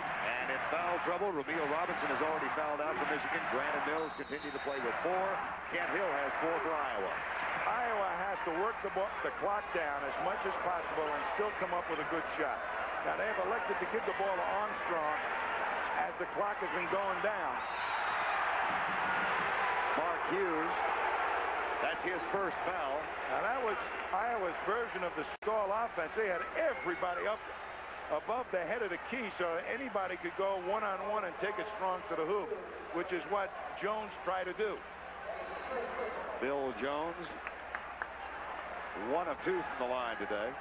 And in foul trouble, Ramil Robinson has already fouled out for Michigan. Grant and Mills continue to play with 4. Kent Hill has 4 for Iowa. Iowa has to work the clock down as much as possible and still come up with a good shot. Now, they have elected to give the ball to Armstrong as the clock has been going down. Mark Hughes, that's his first foul. Now, that was Iowa's version of the stall offense. They had everybody up above the head of the key so anybody could go one-on-one and take it strong to the hoop, which is what Jones tried to do. Bill Jones, 1 of 2 from the line today.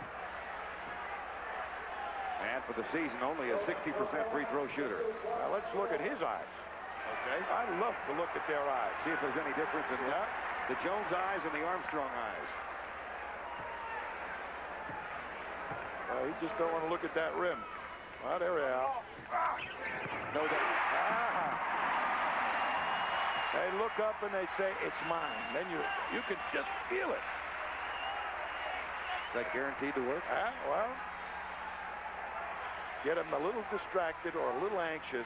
And for the season, only a 60% free throw shooter. Now, let's look at his eyes. Okay. I love to look at their eyes. See if there's any difference in the Jones eyes and the Armstrong eyes. You just don't want to look at that rim. Well, there we are. No doubt. They look up and they say, it's mine. Then you can just feel it. Is that guaranteed to work? Well, get him a little distracted or a little anxious.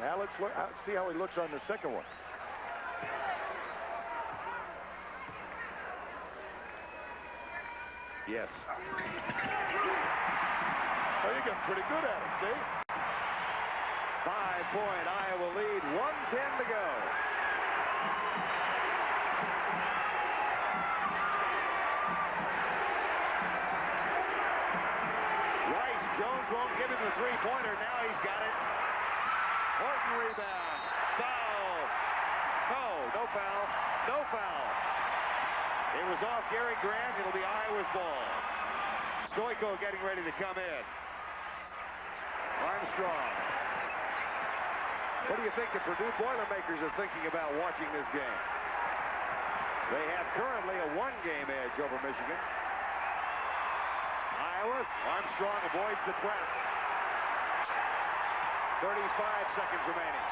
Now let's see how he looks on the second one. Yes. Well, you're getting pretty good at it, see? 5-point Iowa lead, 1:10 to go. Rice, Jones won't give him the three-pointer. Now he's got it. Horton rebound. Foul. No foul. No foul. It was off Gary Grant. It'll be Iowa's ball. Stoico getting ready to come in. Armstrong. What do you think the Purdue Boilermakers are thinking about watching this game? They have currently a 1-game edge over Michigan. Iowa, Armstrong avoids the trap. 35 seconds remaining.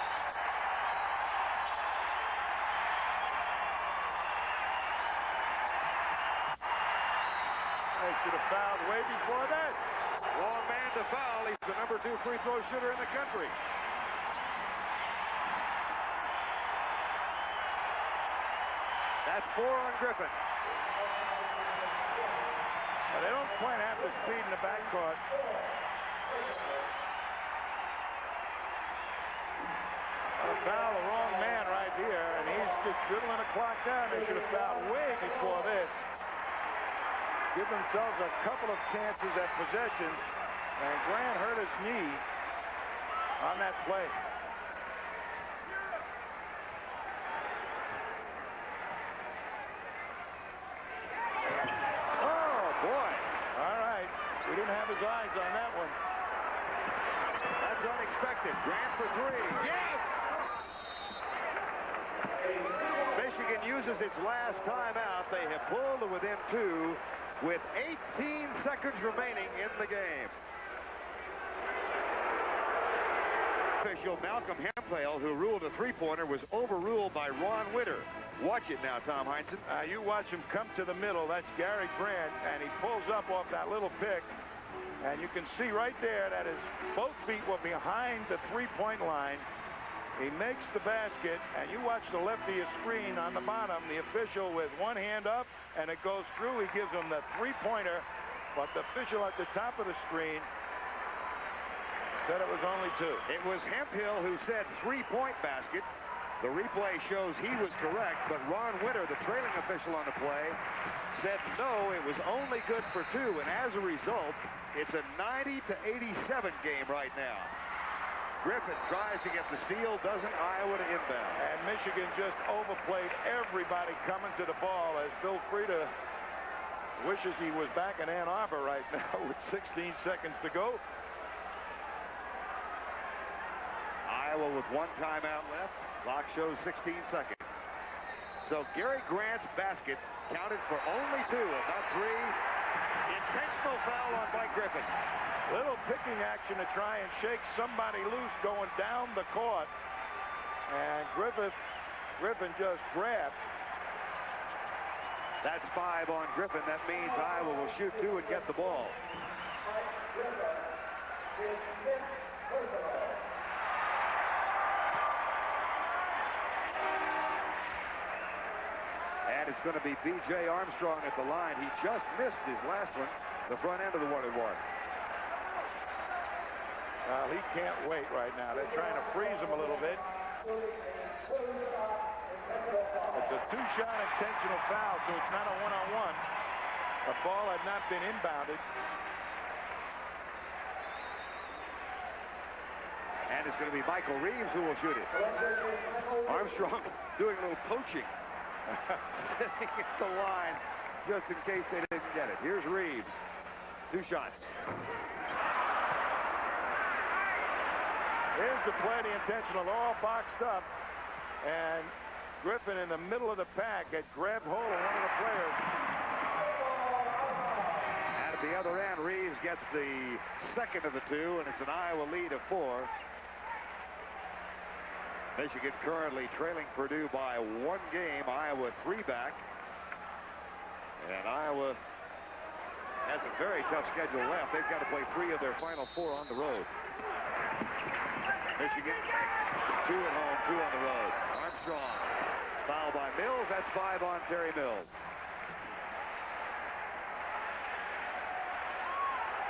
They should have fouled way before that. Wrong man to foul. He's the number 2 free throw shooter in the country. That's 4 on Griffin. But they don't quite have the speed in the backcourt. Foul the wrong man right here, and he's just dribbling the clock down. They should have fouled way before this. Give themselves a couple of chances at possessions, and Grant hurt his knee on that play. Oh, boy. All right. We didn't have his eyes on that one. That's unexpected. Grant for 3. Yes! Michigan uses its last timeout. They have pulled to within 2 with 18 seconds remaining in the game. Official Malcolm Hemphill, who ruled a three-pointer, was overruled by Ron Witter. Watch it now, Tom Heinsohn. You watch him come to the middle. That's Gary Grant, and he pulls up off that little pick. And you can see right there that his both feet were behind the three-point line. He makes the basket, and you watch the left of your screen on the bottom, the official with one hand up, and it goes through. He gives him the three-pointer, but the official at the top of the screen said it was only 2. It was Hemphill who said three-point basket. The replay shows he was correct, but Ron Winter, the trailing official on the play, said no, it was only good for 2, and as a result, it's a 90-87 game right now. Griffin tries to get the steal, doesn't. Iowa to inbound. And Michigan just overplayed everybody coming to the ball as Bill Frieda wishes he was back in Ann Arbor right now with 16 seconds to go. Iowa with 1 timeout left. Clock shows 16 seconds. So Gary Grant's basket counted for only 2, not 3. Intentional foul on Mike Griffin. Little picking action to try and shake somebody loose going down the court. And Griffin just grabbed. That's 5 on Griffin. That means Iowa will shoot 2 and get the ball. And it's going to be B.J. Armstrong at the line. He just missed his last one, the front end of the 1-and-1. Well, he can't wait right now. They're trying to freeze him a little bit. It's a 2-shot intentional foul, so it's not a 1-on-1. The ball had not been inbounded. And it's going to be Michael Reeves who will shoot it. Armstrong doing a little poaching. Sitting at the line just in case they didn't get it. Here's Reeves. 2 shots. Here's the play, the intentional, all boxed up. And Griffin in the middle of the pack had grabbed hold of one of the players. And at the other end, Reeves gets the second of the 2, and it's an Iowa lead of 4. Michigan currently trailing Purdue by 1 game. Iowa 3 back. And Iowa has a very tough schedule left. They've got to play 3 of their final 4 on the road. Michigan, 2 at home, 2 on the road. Armstrong, foul by Mills. That's 5 on Terry Mills.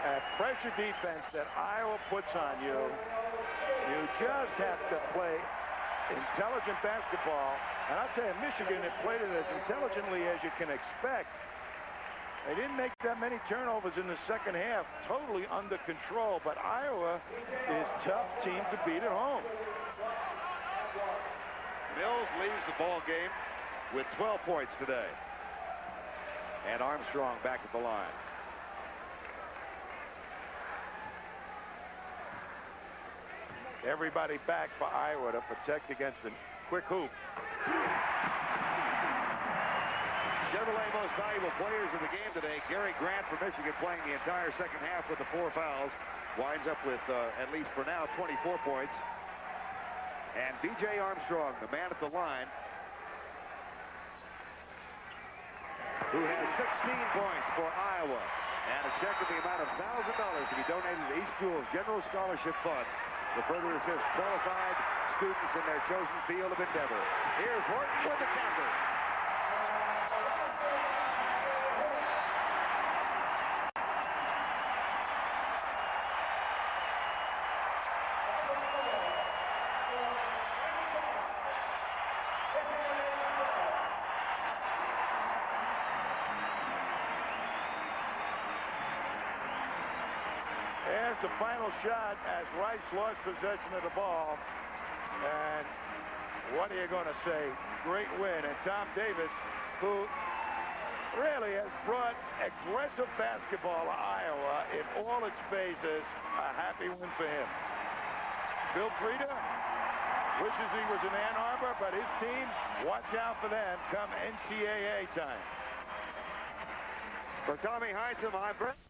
At pressure defense that Iowa puts on you, you just have to play intelligent basketball. And I'll tell you, Michigan had played it as intelligently as you can expect. They didn't make that many turnovers in the second half, totally under control, but Iowa is a tough team to beat at home. Mills leaves the ball game with 12 points today. And Armstrong back at the line. Everybody back for Iowa to protect against the quick hoop. Chevrolet most valuable players of the game today. Gary Grant for Michigan playing the entire second half with the 4 fouls. Winds up with, at least for now, 24 points. And B.J. Armstrong, the man at the line, who has 16 points for Iowa. And a check in the amount of $1,000 to be donated to East School's General Scholarship Fund to further assist qualified students in their chosen field of endeavor. Here's Horton with the counter. There's the final shot as Rice lost possession of the ball. And what are you going to say? Great win. And Tom Davis, who really has brought aggressive basketball to Iowa in all its phases, a happy win for him. Bill Frieda wishes he was in Ann Arbor, but his team, watch out for them come NCAA time. For Tommy Heinsohn, I'm Brett.